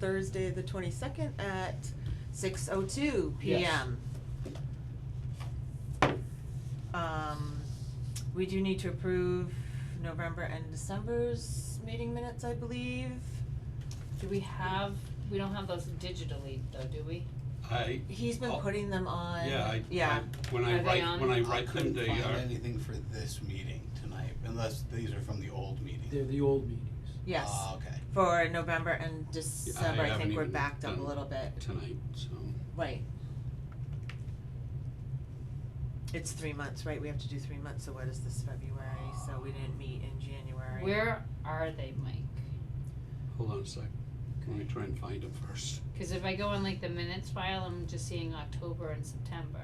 Thursday the 22nd at 6:02 p.m. We do need to approve November and December's meeting minutes, I believe. We don't have those digitally though, do we? He's been putting them on. Are When they on? I I write them, couldn't they find are, anything for this meeting tonight, unless these are from the old meeting. They're the old meetings. Yes. Okay. For November and December, I haven't think we're even backed up a done little bit. tonight, so. Right. It's 3 months, right? We have to do 3 months, so what is this, February? So we didn't meet in January. Where are they, Mike? Hold on a sec, let me try and find them first. Cause if I go in like the minutes file, I'm just seeing October and September.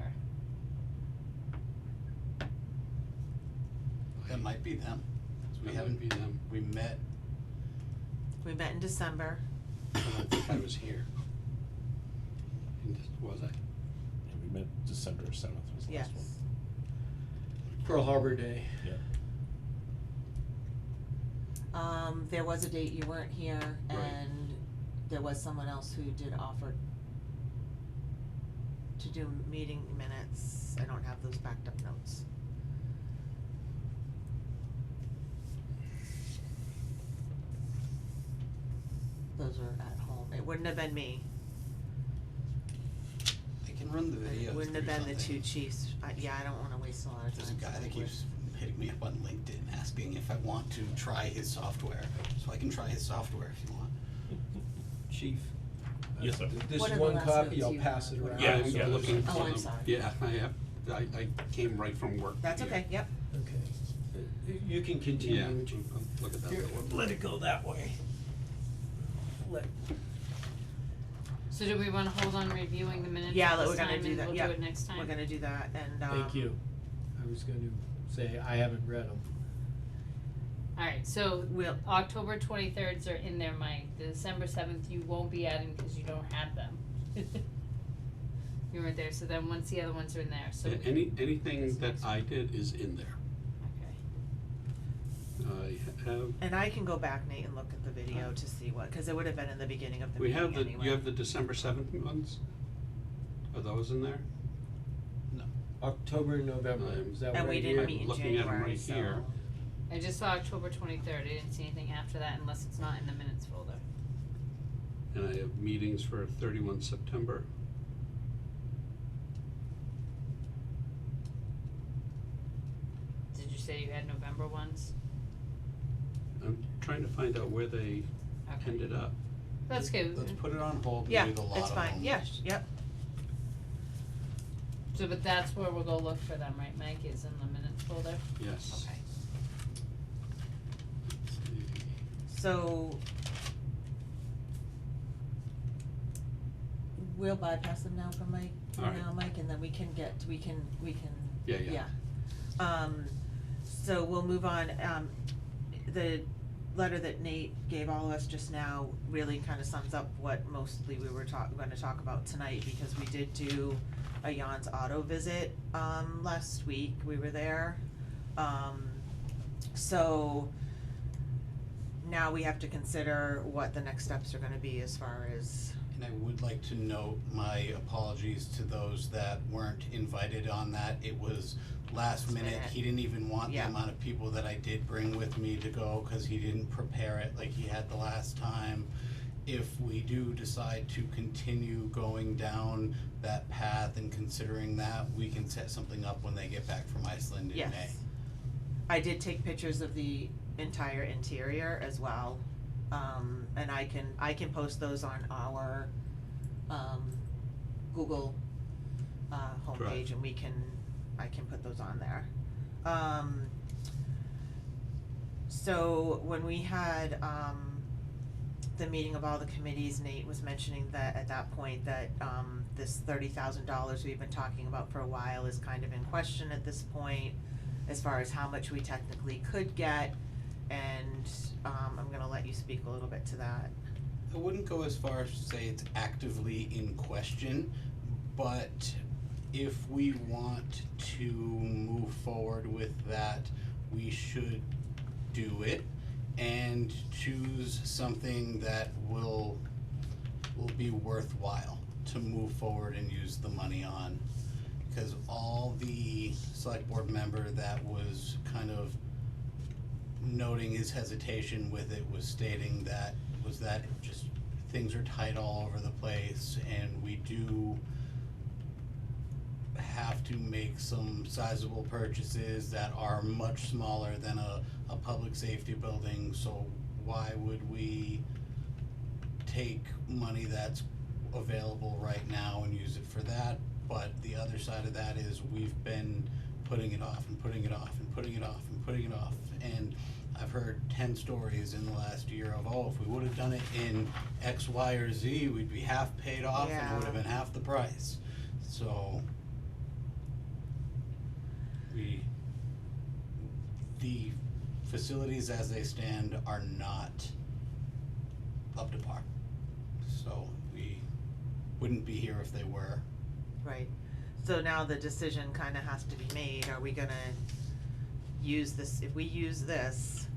That might be them. We That haven't, would be them. we met, We met in December. I don't think I was here. Was I? Yeah, we met December 7th was the Yes. last one. Pearl Harbor Day. Yeah. There was a date you weren't here, Right. and there was someone else who did offer to do meeting minutes. I don't have those backed up notes. Those are at home. It wouldn't have been me. they can run the videos. It wouldn't have through been the something. two chiefs. Yeah, I don't wanna waste a lot of There's a time. guy tonight that with- keeps hitting me up on LinkedIn asking if I want to try his software, so I can try his software if you want. Chief. Yes, sir. This What is are the one last copy, notes I'll you pass have? it around. Yeah, yeah, I'm looking Oh, for I'm them. sorry. Yeah, I came right from work. That's here. okay, yep. Okay. You can continue. Yeah, what you- look at that. Here, let it go that way. So do we wanna hold on reviewing the minutes Yeah, this we're gonna time do and that, we'll yep. do it next time? We're gonna do that, and Thank you. I was gonna say, I haven't read them. Alright, so We'll, October 23rds are in there, Mike. The December 7th you won't be adding because you don't have them. You weren't there, so then once the other ones are in there, so. Yeah, anything that I did is in there. Okay. I have, and I can go back, Nate, and look at the video to see what, cause it would have been in the beginning of the we meeting have anyway. you have the December 7th ones? Are those in there? October and November, is that And right we here? didn't meet in Looking at 'em January, right so. here. I just saw October 23rd. I didn't see anything after that unless it's not in the minutes folder. And I have meetings for 31 September. Did you say you had November ones? I'm trying to find out where they Okay. ended up. That's good. Let's put it on hold, Yeah, we have a lot it's of fine, them. yes, yep. So, but that's where we'll go look for them, right, Mike, is in the minutes folder? Yes. Okay. Let's see. So we'll bypass them now for Mike, for Alright. now, Mike, and then we can Yeah. So we'll move on, the letter that Nate gave all of us just now really kinda sums up what mostly we were gonna talk about tonight, because we did do a Jan's Auto visit, last week, we were there. So now we have to consider what the next steps are gonna be as far as, And I would like to note my apologies to those that weren't invited on that. It was last minute. He didn't even want the Yeah. amount of people that I did bring with me to go, cause he didn't prepare it like he had the last time. If we do decide to continue going down that path and considering that, we can set something up when they get back from Iceland in May. yes. I did take pictures of the entire interior as well, and I can post those on our, Google, homepage, Drive. and I can put those on there. So when we had, the meeting of all the committees, Nate was mentioning that at that point that, this $30,000 we've been talking about for a while is kind of in question at this point, as far as how much we technically could get, and, I'm gonna let you speak a little bit to that. I wouldn't go as far as to say it's actively in question, but if we want to move forward with that, we should do it and choose something that will would be worthwhile to move forward and use the money on. Because all the select board member that was kind of noting his hesitation with it was stating that just things are tight all over the place, and we do have to make some sizable purchases that are much smaller than a public safety building, so why would we take money that's available right now and use it for that? But the other side of that is we've been putting it off and putting it off and putting it off and putting it off, and I've heard 10 stories in the last year of, oh, if we would have done it in X, Y, or Z, we'd be half paid off and it would have been half the price. So the facilities as they stand are not up to par. So we wouldn't be here if they were. Right, so now the decision kinda has to be made, are we gonna use this, if we use this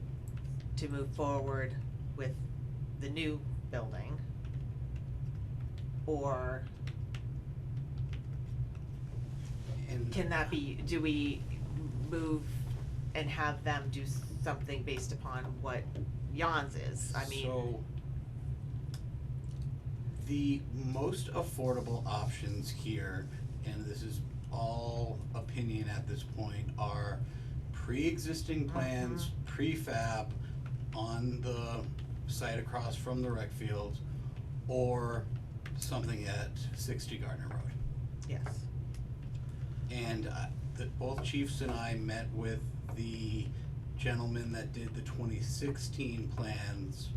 to move forward with the new building? Or And can that be, do we move and have them do something based upon what Jan's is? I mean, so the most affordable options here, and this is all opinion at this point, are pre-existing plans, prefab on the site across from the rec field, or something at 60 Gardner Road. yes, And both chiefs and I met with the gentleman that did the 2016 plans,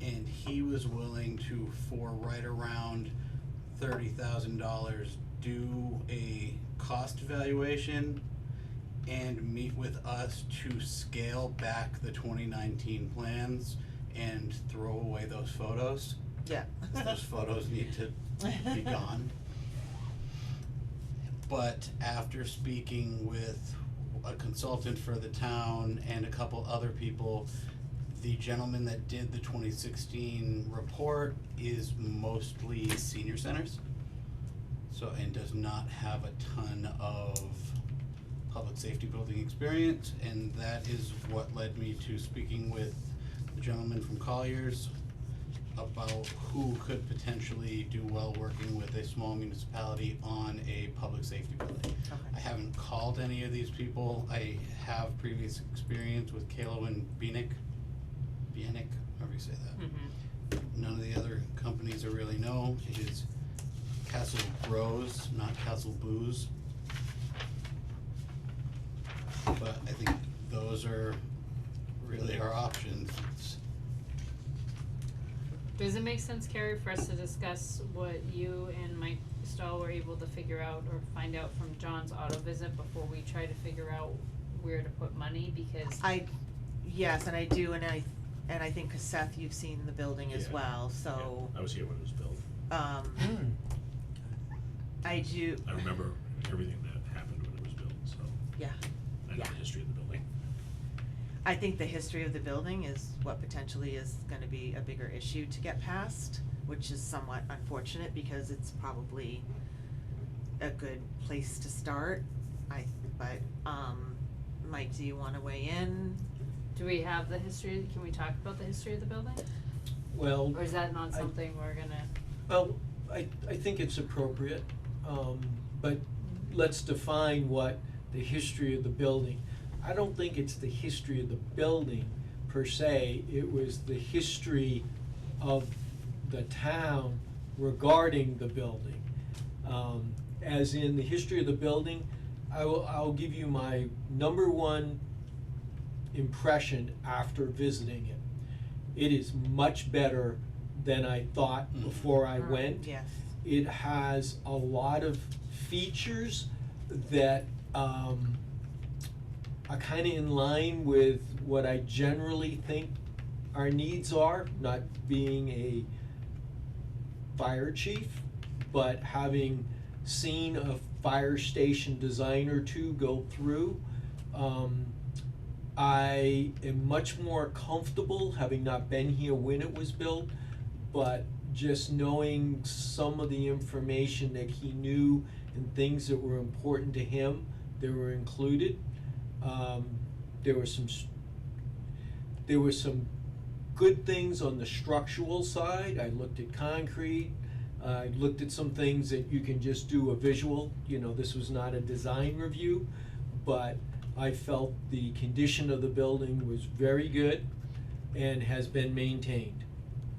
and he was willing to, for right around $30,000, do a cost evaluation and meet with us to scale back the 2019 plans and throw away those photos. yeah. Those photos need to be gone. But after speaking with a consultant for the town and a couple other people, the gentleman that did the 2016 report is mostly senior centers. So, and does not have a ton of public safety building experience, and that is what led me to speaking with the gentleman from Colliers about who could potentially do well working with a small municipality on a public safety building. Okay. I haven't called any of these people. I have previous experience with Kalo and Bienick, however you say that. None of the other companies I really know. It is Castle Bros, not Castle Booze. But I think those are really our options. Does it make sense, Carrie, for us to discuss what you and Mike Stahl were able to figure out or find out from John's auto visit before we try to figure out where to put money? Because Yes, and I do, and I think, 'cause Seth, you've seen the building as Yeah. well, so, I was here when it was built. I do, I remember everything that happened when it was built, so yeah. I know Yeah. the history of the building. I think the history of the building is what potentially is gonna be a bigger issue to get past, which is somewhat unfortunate because it's probably a good place to start. But Mike, do you wanna weigh in? do we have the history, can we talk about the history of the building? Well, Or is that not I- something we're gonna? well, I think it's appropriate, but let's define what the history of the building. I don't think it's the history of the building per se, it was the history of the town regarding the building. As in the history of the building, I'll give you my number one impression after visiting it. It is much better than I thought before I went. Yes. It has a lot of features that are kinda in line with what I generally think our needs are, not being a fire chief, but having seen a fire station design or two go through. I am much more comfortable, having not been here when it was built, but just knowing some of the information that he knew and things that were important to him, that were included. There were some good things on the structural side. I looked at concrete. I looked at some things that you can just do a visual, this was not a design review, but I felt the condition of the building was very good and has been maintained.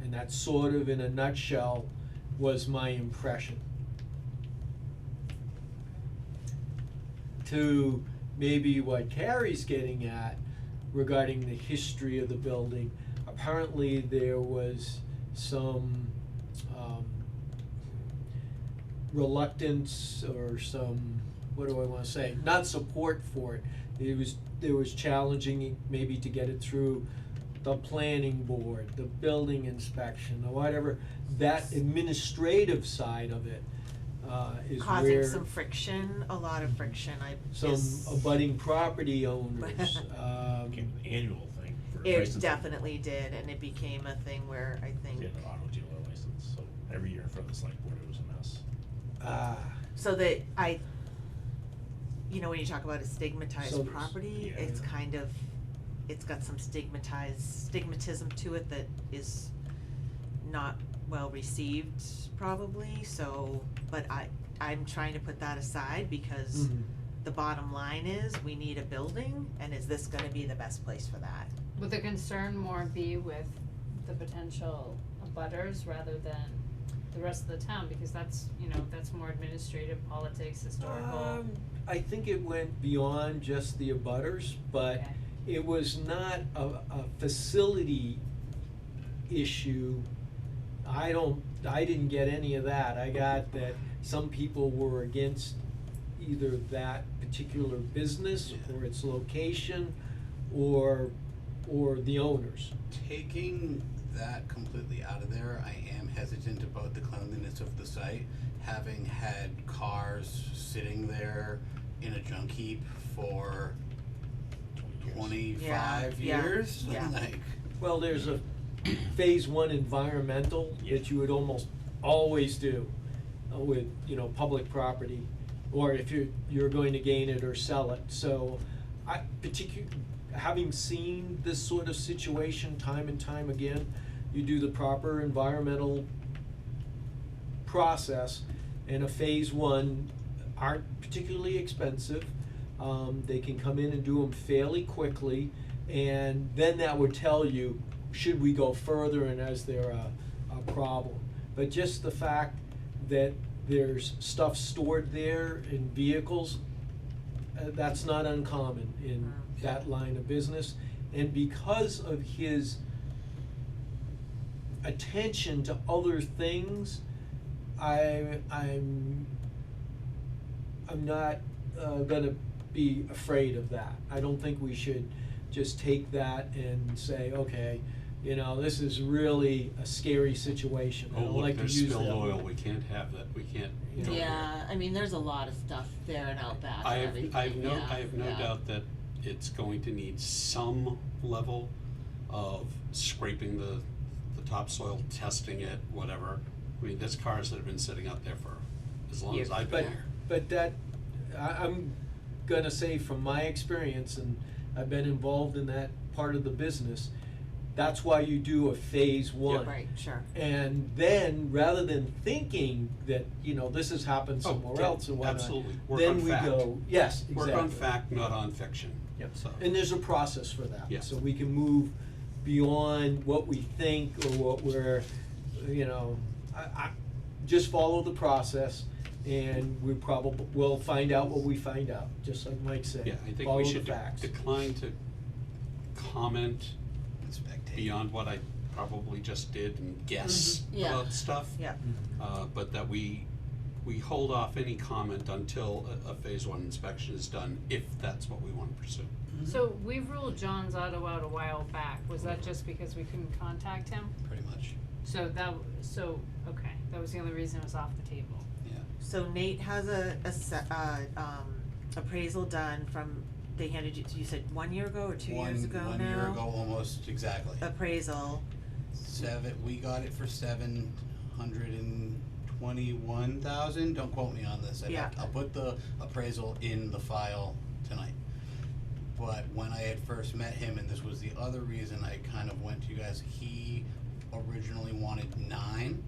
And that sort of, in a nutshell, was my impression. To maybe what Carrie's getting at regarding the history of the building, apparently there was some reluctance or some, what do I wanna say, not support for it. There was challenging maybe to get it through the planning board, the building inspection, or whatever. That administrative side of it is Causing where some friction, a lot of friction, some abutting property owners, Became an annual thing for It licensing. definitely did, and it became a thing where I think, Yeah, an auto dealer license, so every year in front of the select board, it was a mess. so that when you talk about a stigmatized So- property, Yeah. it's kind of, it's got some stigmatism to it that is not well received probably, so, but I'm trying to put that aside because Mhm. the bottom line is, we need a building, and is this gonna be the best place for that? Would the concern more be with the potential abutters rather than the rest of the town, because that's more administrative, politics, historical. I think it went beyond just the abutters, but Okay. it was not a facility issue. I didn't get any of that. I got that some people were against either that particular business or its location or the owners. Taking that completely out of there, I am hesitant about the cleanliness of the site, having had cars sitting there in a junk heap for 25 Yeah, years, yeah. like, Well, there's a phase one environmental that you would almost always do with, public property, or if you're going to gain it or sell it. So having seen this sort of situation time and time again, you do the proper environmental process, and a phase one aren't particularly expensive. They can come in and do them fairly quickly, and then that would tell you, should we go further and is there a problem? But just the fact that there's stuff stored there in vehicles, that's not uncommon in that line of business. And because of his attention to other things, I'm not gonna be afraid of that. I don't think we should just take that and say, okay, this is really a scary situation. I Oh, don't look, like to there's use spilled that oil, word. we can't have that, we can't go there. Yeah, I mean, there's a lot of stuff there and out back I and have, everything, I have no, yeah, I have no yeah. doubt that it's going to need some level of scraping the topsoil, testing it, whatever. I mean, there's cars that have been sitting out there for as long as I've been here. But that, I'm gonna say from my experience, and I've been involved in that part of the business, that's why you do a phase one. Right, sure. And then, rather than thinking that, this has happened Oh, somewhere yeah, else and whatnot. absolutely. Work then on we fact. go, yes, exactly. Work on fact, not on fiction. Yep. So, And there's a process for that. Yes. So we can move beyond what we think or what we're, I just follow the process, and we'll find out what we find out, just like Mike said. yeah, I think Follow we the should facts. decline to comment spectating. beyond what I probably just did and guess Mhm. Yeah. about stuff. Yeah. But that we hold off any comment until a phase one inspection is done, if that's what we wanna pursue. So we ruled John's Auto out a while back, was that just because we couldn't contact him? Pretty much, Okay, that was the only reason it was off the table. yeah. So Nate has appraisal done from, they handed you said 1 year ago or 2 years ago now? 1 year ago, almost exactly. Appraisal, We got it for $821,000, don't quote me on this, I'll put the appraisal in the file tonight. But when I had first met him, and this was the other reason I kind of went to you guys, he originally wanted 9.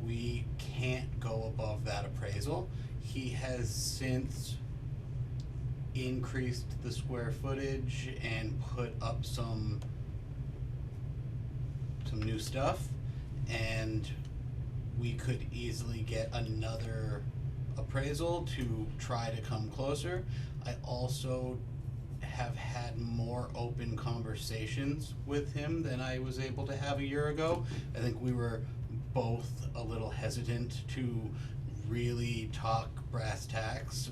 We can't go above that appraisal. He has since increased the square footage and put up some new stuff, and we could easily get another appraisal to try to come closer. I also have had more open conversations with him than I was able to have a year ago. I think we were both a little hesitant to really talk brass tacks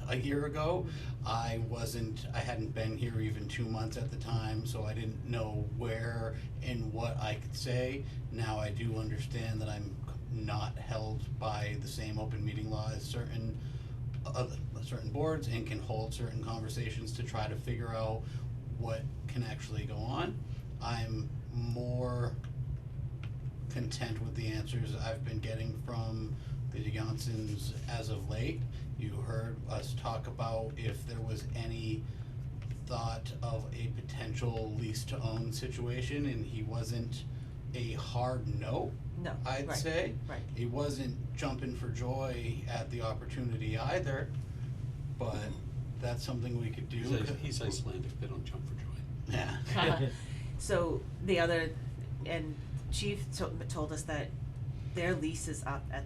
a year ago. I hadn't been here even 2 months at the time, so I didn't know where and what I could say. Now I do understand that I'm not held by the same open meeting law as certain boards, and can hold certain conversations to try to figure out what can actually go on. I'm more content with the answers I've been getting from the Johnsons as of late. You heard us talk about if there was any thought of a potential lease to own situation, and he wasn't a hard no. No, I'd right, say. right. He wasn't jumping for joy at the opportunity either, but that's something we could do. He's Icelandic, they don't jump for joy. Yeah. So the other, and Chief told us that their lease is up at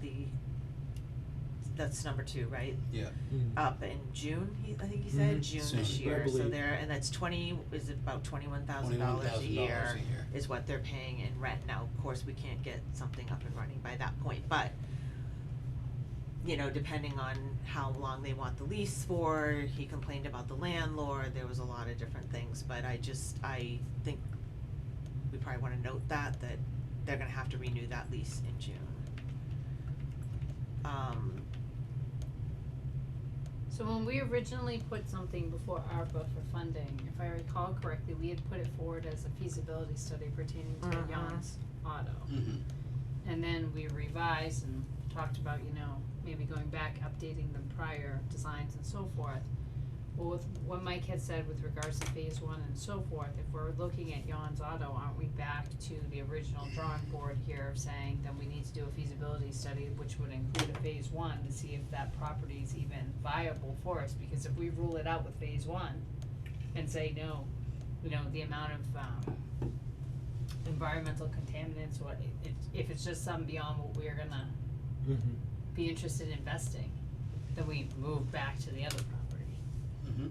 that's number 2, right? Yeah. Up in June, I think he said, June this Soon. year, I so believe. and that's about $21,000 a year is what they're paying in rent. Now, of course, we can't get something up and running by that point, but you know, depending on how long they want the lease for, he complained about the landlord, there was a lot of different things, but I think we probably wanna note that they're gonna have to renew that lease in June. So when we originally put something before ARPA for funding, if I recall correctly, we had put it forward as a feasibility study pertaining to Mhm. Jan's Auto. Mm-hmm. And then we revised and talked about, maybe going back, updating the prior designs and so forth. Well, with what Mike had said with regards to phase 1 and so forth, if we're looking at Jan's Auto, aren't we back to the original drawing board here of saying that we need to do a feasibility study, which would include a phase 1 to see if that property is even viable for us? Because if we rule it out with phase 1 and say no, the amount of environmental contaminants, if it's just something beyond what we're gonna be interested in investing, then we move back to the other property. Mm-hmm.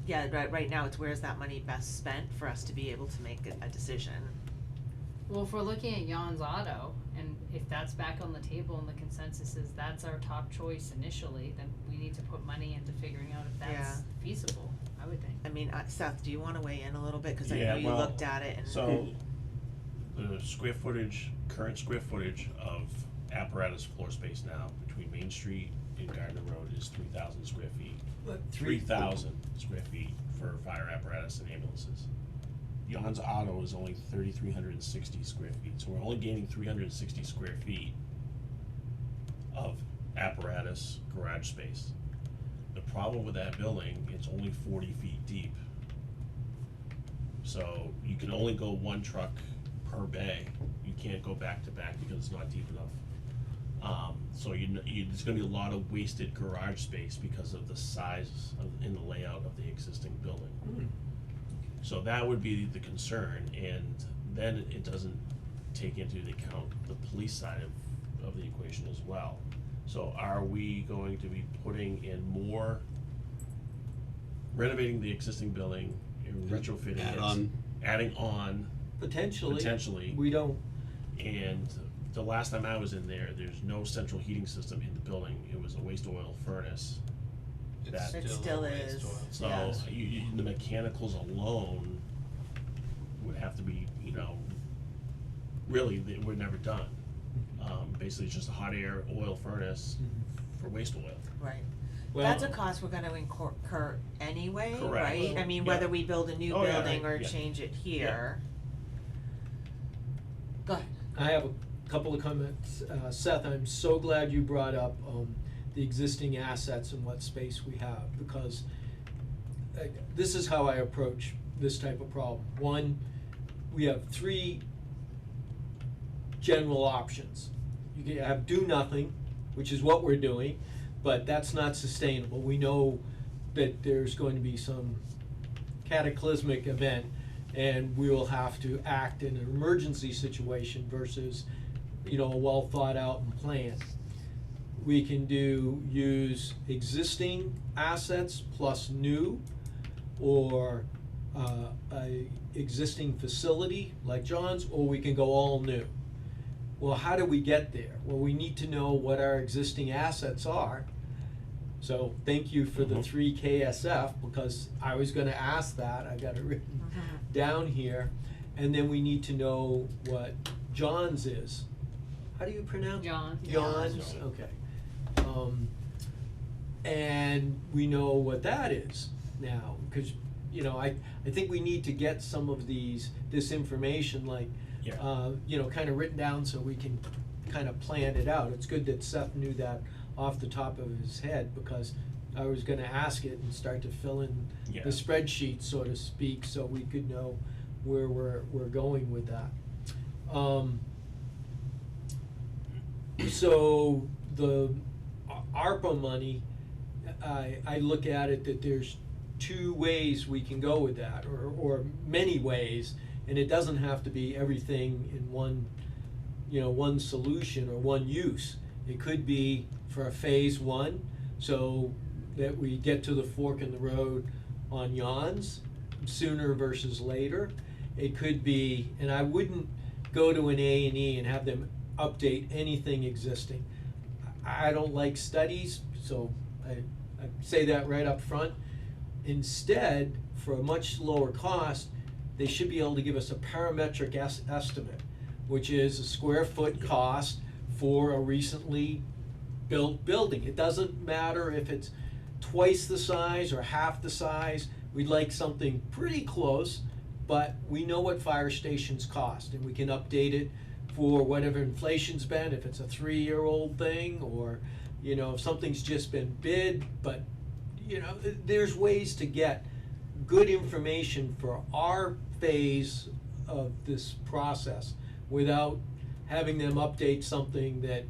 Yeah, right now it's where's that money best spent for us to be able to make a decision. Well, if we're looking at Jan's Auto, and if that's back on the table and the consensus is that's our top choice initially, then we need to put money into figuring out if that's feasible, I would think. I mean, Seth, do you wanna weigh in a little bit, cause I Yeah, know you well, looked at it and. So, the current square footage of apparatus floor space now between Main Street and Gardner Road is 3,000 square feet. 3,000 square feet for fire apparatus and ambulances. Jan's Auto is only 3,360 square feet, so we're only gaining 360 square feet of apparatus garage space. The problem with that building, it's only 40 feet deep. So you can only go 1 truck per bay. You can't go back to back because it's not deep enough. So there's gonna be a lot of wasted garage space because of the size in the layout of the existing building. So that would be the concern, and then it doesn't take into account the police side of the equation as well. So are we going to be putting in more, renovating the existing building, retrofitting it, adding on potentially, we don't, and the last time I was in there, there's no central heating system in the building, it was a waste oil furnace. It still is. So Yes. the mechanicals alone would have to be, really, they were never done. Basically, it's just a hot air oil furnace for waste oil. Right. well, That's a cost we're gonna incur anyway, Correct. right? I mean, Yeah. whether we build a new Oh, yeah, building or yeah. change it here. Go ahead. I have couple of comments. Seth, I'm so glad you brought up, the existing assets and what space we have, because this is how I approach this type of problem. One, we have three general options. You can have do nothing, which is what we're doing, but that's not sustainable. We know that there's going to be some cataclysmic event, and we will have to act in an emergency situation versus, a well thought out and planned. We can use existing assets plus new, or a existing facility like John's, or we can go all new. Well, how do we get there? Well, we need to know what our existing assets are. So thank you for the 3 KSF, because I was gonna ask that, I got it written down here. And then we need to know what John's is. How do you pronounce? John. John's, okay. And we know what that is now, because, I think we need to get some of this information, like, Yeah. kind of written down so we can kind of plan it out. It's good that Seth knew that off the top of his head, because I was gonna ask it and start to fill in Yeah. the spreadsheet, so to speak, so we could know where we're going with that. So the ARPA money, I look at it that there's 2 ways we can go with that, or many ways, and it doesn't have to be everything in one, one solution or one use. It could be for a phase 1, so that we get to the fork in the road on Yons sooner versus later. It could be, and I wouldn't go to an A&E and have them update anything existing. I don't like studies, so I say that right up front. Instead, for a much lower cost, they should be able to give us a parametric estimate, which is a square foot cost for a recently built building. It doesn't matter if it's twice the size or half the size. We'd like something pretty close, but we know what fire stations cost, and we can update it for whatever inflation's been, if it's a 3-year-old thing, or, if something's just been bid, but, there's ways to get good information for our phase of this process without having them update something that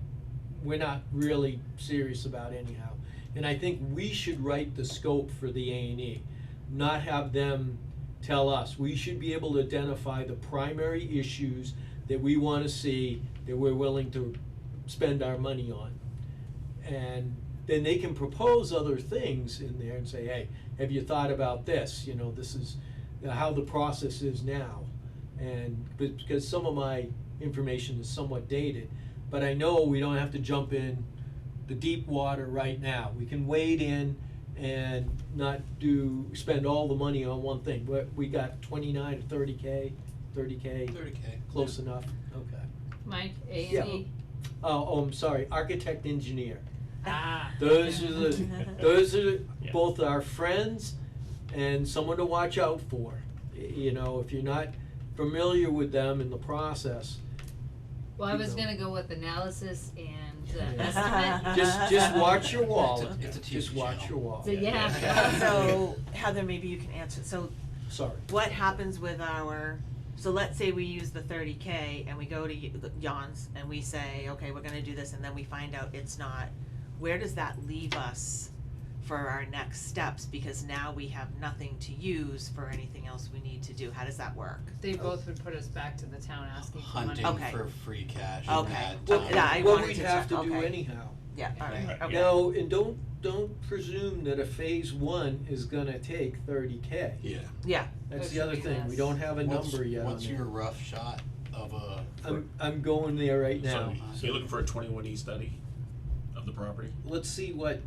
we're not really serious about anyhow. And I think we should write the scope for the A&E, not have them tell us. We should be able to identify the primary issues that we want to see, that we're willing to spend our money on. And then they can propose other things in there and say, hey, have you thought about this? This is how the process is now. And because some of my information is somewhat dated, but I know we don't have to jump in the deep water right now. We can wade in and not spend all the money on one thing. We got 29 to 30K, 30K, 30K. close enough, okay. Mike, A Yeah. and E. Oh, I'm sorry, architect, engineer. Ah. Those are Yeah. both our friends and someone to watch out for. If you're not familiar with them in the process, Well, I was know. gonna go with analysis and Yeah. estimate. just watch your wallet. It's a TV Just watch channel. your wallet. So, yeah. So Heather, maybe you can answer, so Sorry. what happens with so let's say we use the 30K and we go to Jan's and we say, okay, we're gonna do this, and then we find out it's not, where does that leave us for our next steps? Because now we have nothing to use for anything else we need to do. How does that work? They both would put us back to the town asking for money. Hunting Okay. for free cash in Okay. that Well, time. yeah, I What wanted we'd to have to check, do okay. anyhow. Yeah, alright, Right, okay. yeah. No, and don't presume that a phase 1 is gonna take 30K. Yeah. Yeah, That's It the should other be thing, we less. don't have a What's- number yet on What's that. your rough shot of a? I'm going there right now. So you're looking for a 21E study of the property? Let's see what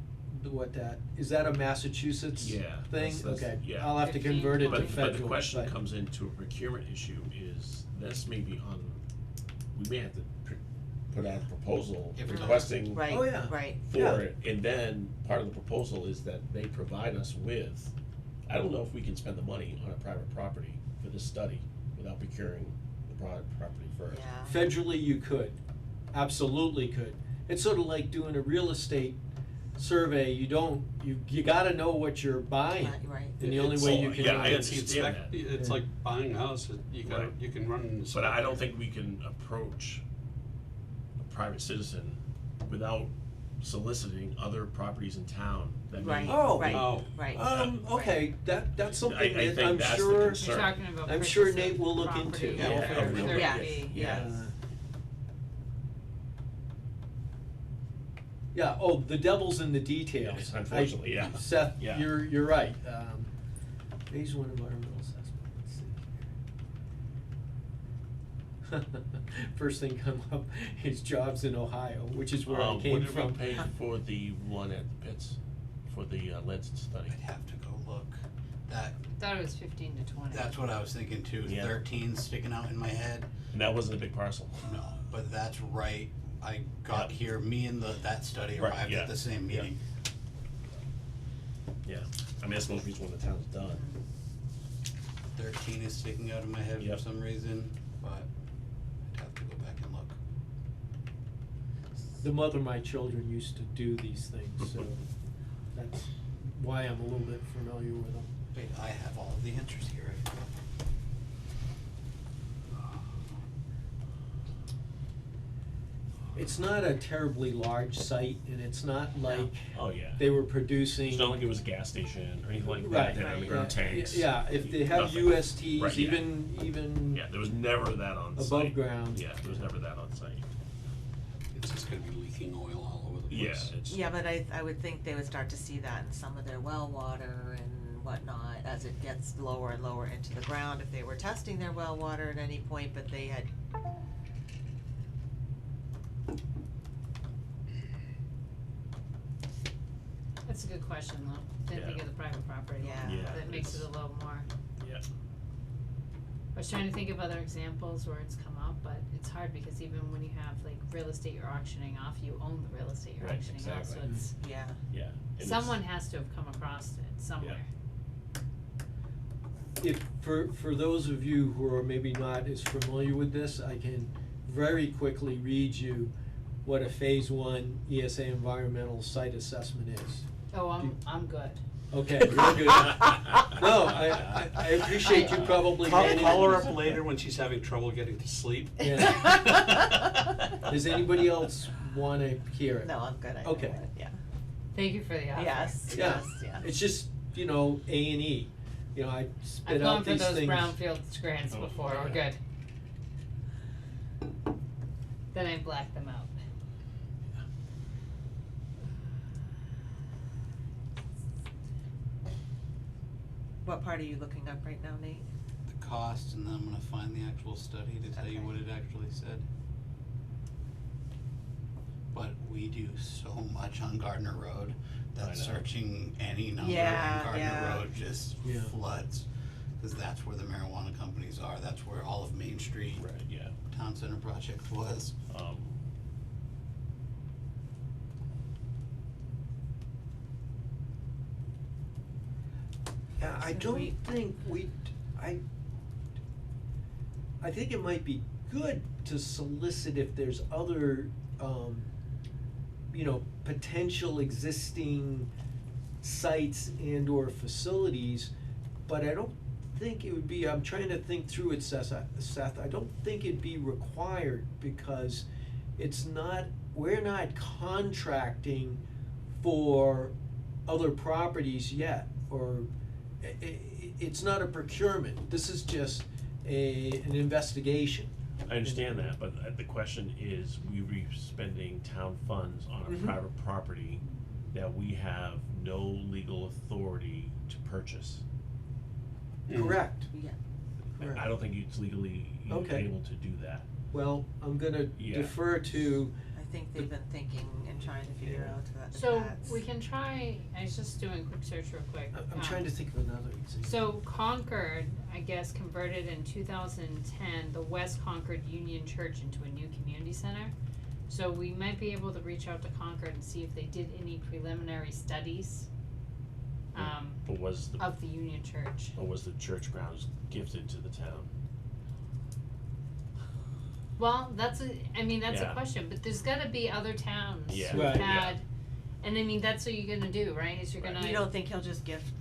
that, is that a Massachusetts Yeah, thing? that's- Okay, yeah. I'll have to 15, convert it to But federal. the question but- comes into a procurement issue is this may be we may have to put out a proposal If it does. requesting right, Oh, yeah. right. for Yeah. it, and then part of the proposal is that they provide us with, I don't know if we can spend the money on a private property for this study without procuring the private property first. Yeah. Federally, you could. absolutely could. It's sort of like doing a real estate survey, you gotta know what you're buying. Right. And the only It's- way you can. yeah, I It's understand that. it's Yeah. like buying a house, you gotta, Right. you can run. But I don't think we can approach a private citizen without soliciting other properties in town that may. Right, Oh. right, Oh. right. Okay, that's something I that think I'm that's the sure. concern. You're talking about I'm sure purchase of Nate will look property into. Yeah, over of real 30 Yes, feet, yes. Yeah, oh, the devil's in the details. Yes, unfortunately, yeah. Seth, Yeah. you're right. Phase one environmental assessment, let's see here. First thing come up is jobs in Ohio, which is where I came What from. did we pay for the one at the pits, for the lens study? I'd have to go look. That, Thought it was 15 to 20. that's what I was thinking too, Yeah. 13 sticking out in my head. And that wasn't a big parcel. No, but that's right. I got Yeah. here, me and that study Right, arrived yeah. at the same Yeah. meeting. Yeah, I mean, that's the most recent one the town's done. 13 is sticking out in my head for Yep. some reason, but I'd have to go back and look. The mother of my children used to do these things, so that's why I'm a little bit familiar with them. Wait, I have all of the answers here. I forgot. It's not a terribly large site, and it's not like Oh, yeah. they were producing. It's not like it was a gas station or anything like Right, that, they had right. underground tanks. Yeah, if they have Nothing. USTs, Right, yeah. even Yeah, there was never that on site. above ground. Yeah, there was never that on site. It's just gonna be leaking oil all over the Yeah, place. it's. Yeah, but I would think they would start to see that in some of their well water and whatnot as it gets lower and lower into the ground, if they were testing their well water at any point, but they had. That's a good question though. Didn't think Yeah. of the private property. Yeah. Yeah, That makes it a it's- little more. Yeah. I was trying to think of other examples where it's come up, but it's hard because even when you have like real estate you're auctioning off, you own the real estate you're Right, auctioning off, so exactly. it's, Yeah. Yeah. and it's- someone has to have come across it somewhere. If, for those of you who are maybe not as familiar with this, I can very quickly read you what a phase one ESA environmental site assessment is. Oh, I'm good. Okay, you're good. No, I appreciate you probably managing Call her this. up later when she's having trouble getting to sleep. Yeah. Does anybody else wanna hear it? No, I'm good, I know Okay. it, yeah. Thank you for the offer. Yes, Yeah. yes, yes. It's just, A&E, I I've spit gone out for these those things. brownfield grants Oh, before, we're yeah. good. Then I black them out. What part are you looking up right now, Nate? The cost, and then I'm gonna find the actual study to tell you Okay. what it actually said. But we do so much on Gardner Road I that know. searching any number Yeah, on Gardner yeah. Road just Yeah. floods. Cause that's where the marijuana companies are, that's where all of Main Street Right, yeah. Town Center project was. Yeah, I So don't we- think I think it might be good to solicit if there's other, potential existing sites and or facilities, but I don't think it would be, I'm trying to think through it, Seth, I don't think it'd be required because we're not contracting for other properties yet, or it's not a procurement, this is just an investigation. I understand that, but the question is, we be spending town funds on a Mhm. private property that we have no legal authority to purchase. Correct. Yeah. Correct. I don't think it's legally Okay. able to do that. Well, I'm gonna Yeah. defer to, I think they've been thinking and trying to figure Yeah. out that So that's. we can try, I was just doing a quick search real quick. I'm trying to think of another example. So Concord, I guess, converted in 2010 the West Concord Union Church into a new community center. So we might be able to reach out to Concord and see if they did any preliminary studies But was of the Union Church. the church grounds gifted to the town? Well, that's a Yeah. question, but there's gotta be other towns Yeah. who've Right. had, and I mean, that's what you're gonna do, right, is you're Right. gonna. You don't think he'll just gift?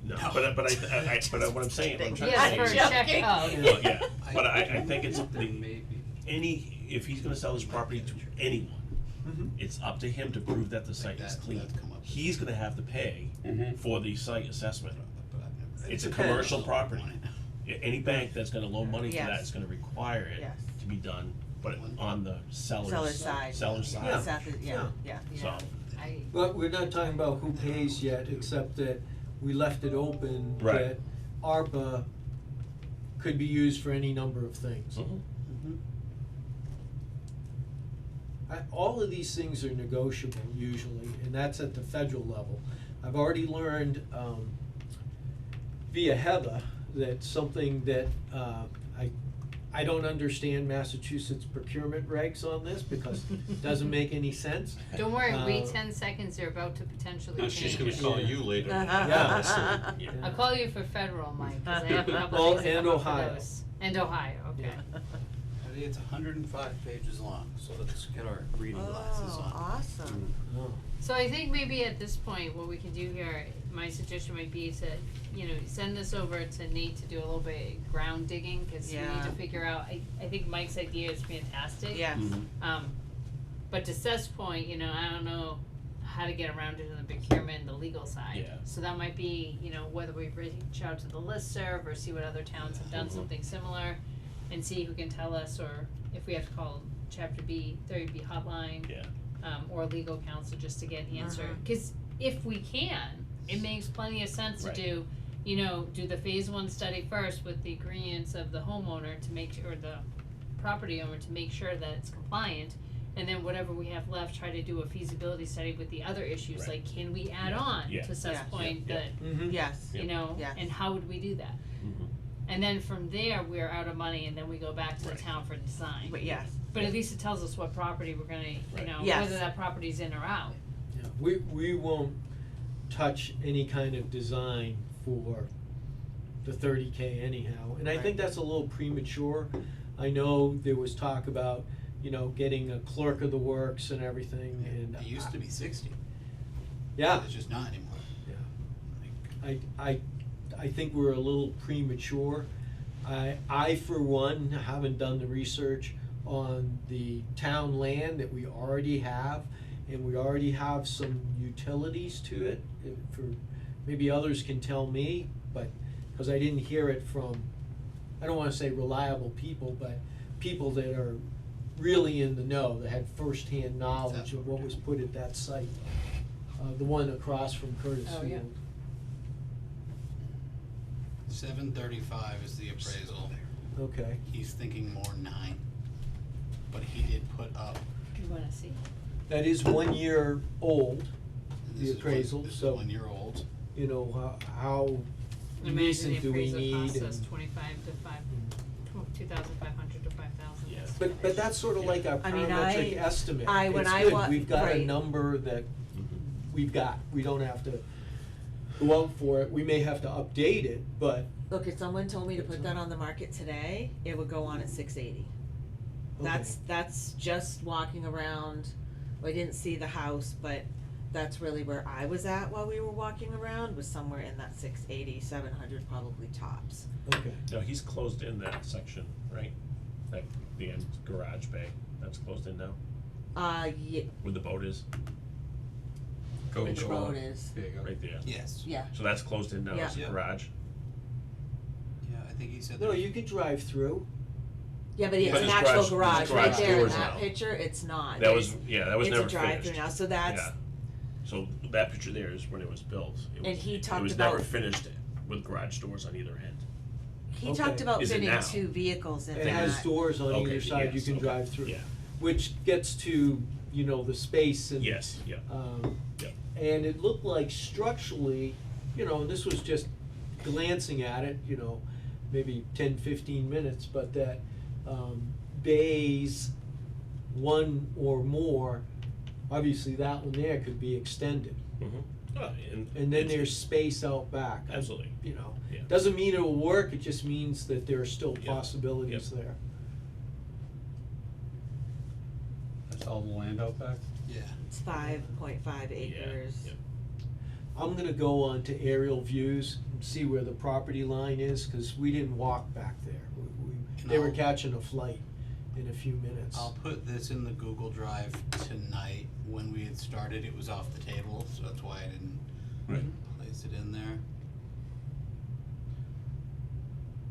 No, No. but what I'm saying, what I'm trying to Yeah, say for a is. check, Yeah. oh, Well, yeah, but I I think it's think there the, may be. if he's gonna sell his property to anyone, Mhm. it's up to him to prove that the site is that- clean. that's come up. He's gonna have to pay Mhm. for the site assessment. But I've never- It's a depends. commercial property. Any bank that's gonna loan money to that Yes. is gonna require it Yes. to be done, but on the seller's Seller's side. seller's side. Yeah. Exactly, yeah. So, I, But we're not talking about who pays yet, except that we left it open Right. that ARPA could be used for any number of things. mhm. Mhm. All of these things are negotiable usually, and that's at the federal level. I've already learned, via Heather, that something that, I don't understand Massachusetts procurement regs on this because it doesn't make any sense. don't worry, wait Uh, 10 seconds, they're about to potentially Now, change she's gonna it. call Yeah. you later. Yeah. Yeah. I'll call you for federal, Mike, 'cause I have a couple Well, things that and come up for Ohio. those. And Ohio, okay. Yeah. I think it's 105 pages long, so let's get our reading glasses Oh, on. awesome. Oh. So I think maybe at this point, what we can do here, my suggestion might be to, send this over to Nate to do a little bit of ground digging, cause we need Yeah. to figure out, I think Mike's idea is fantastic. Yes. Mhm. But to Seth's point, I don't know how to get around it in the procurement, the legal side. Yeah. So that might be, whether we reach out to the listserv or see what other towns have done Mhm. something similar and see who can tell us, or if we have to call Chapter B, 30B hotline. Yeah. Or legal counsel just to get an answer. Mhm. Cause if we can, it makes plenty of sense to Right. do the phase one study first with the agreeance of the homeowner to make sure, or the property owner to make sure that it's compliant. And then whatever we have left, try to do a feasibility study with the other issues, Right. like can we add on Yeah. to Seth's Yeah. point Yeah. that, Mhm. Yes. Yeah. and how would we do that? Mhm. And then from there, we're out of money and then we go back to the Right. town for design. But yes, But at least it tells us what property we're gonna, Right. Yes. whether that property's in or out. Yeah, we won't touch any kind of design for the 30K anyhow, and I think Right. that's a little premature. I know there was talk about, getting a clerk of the works and everything, and. It used to be 60. Yeah, It's just not anymore. yeah. I think we're a little premature. I for one haven't done the research on the town land that we already have, and we already have some utilities to it. Maybe others can tell me, but, cause I didn't hear it from, I don't wanna say reliable people, but people that are really in the know, that had firsthand knowledge of what was put at that site. The one across from Curtis Oh, yeah. Field. 735 is the appraisal. Okay. He's thinking more 9. But he did put up. Do you wanna see? That is 1 year old, This the is appraisal, This so, is 1 year old. how Imagine recent the do we appraisal need costs us and. 2,500 to 5,000. Yeah. But that's sort of like a I mean, parametric estimate. when It's I good. wa- We've got a right. number that Mhm. we've got, we don't have to go out for it, we may have to update it, but. look, if someone told me to put that on the market today, it would go on at 680. That's just walking around, I didn't see the house, but that's really where I was at while we were walking around, was somewhere in that 680, 700 probably tops. Okay. No, he's closed in that section, right? Like the end garage bay, that's closed in now, Yeah, where the boat is, which road is, There you go. right there. Yes. yeah, So that's closed in now as a Yeah. garage? Yeah, I think he said. No, that- you could drive through. yeah, but it's But an it's actual garage- garage, it's right garage there in doors that now. picture, it's not. That was, yeah, that was never It's finished. a drive-through now, so that's, Yeah. So that picture there is when it was built. It And was- he talked It was never about- finished with garage doors on either end. he Okay. talked about Is it fitting now? 2 vehicles in It that. has doors on either Okay, side you yes, can okay. drive through. Yeah, Which gets to, the space and. yes, yeah, Yeah. And it looked like structurally, this was just glancing at it, maybe 10, 15 minutes, but that, bays, one or more, obviously that one there could be extended. mhm. And then it's- there's space out back. Absolutely, Yeah. Doesn't mean it'll work, it just means that there are still Yeah. possibilities there. all the land out back? Yeah. It's 5.5 acres. Yeah. I'm gonna go on to aerial views and see where the property line is, cause we didn't walk back there. They were No. catching a flight in a few minutes. I'll put this in the Google Drive tonight. When we had started, it was off the table, so that's why I didn't Right. place it in there.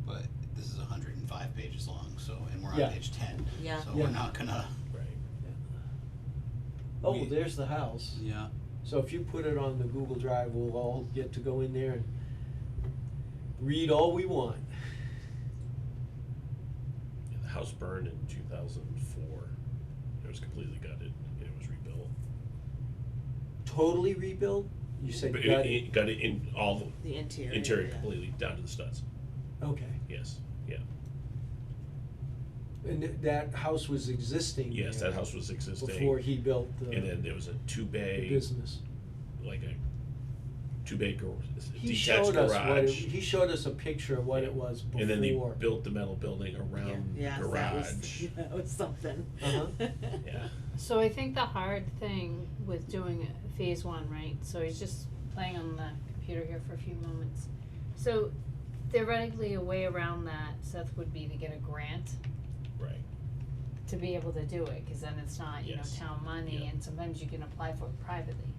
But this is 105 pages long, so, and we're Yeah. on page 10. Yeah. So Yeah. we're not gonna, Right. Oh, we- there's the house. yeah. So if you put it on the Google Drive, we'll all get to go in there and read all we want. Yeah, the house burned in 2004. It was completely gutted and it was rebuilt. Totally rebuild? You said But gutted. it got it in all the The interior. interior yeah. completely down to the studs. Okay. Yes, yeah. And that house was existing Yes, there that house was existing. before he built And then there was a the two-bay, business. like a two-bay He detached showed us what it, garage. he showed us a picture of what it was before. And then they built the metal building around the Yes, garage. that was something. Uh-huh. Yeah. So I think the hard thing with doing phase one, right, so he's just playing on the computer here for a few moments. So theoretically, a way around that, Seth, would be to get a grant Right. to be able to do it, cause then it's not, you know, Yes. town money, Yeah. and sometimes you can apply for it privately.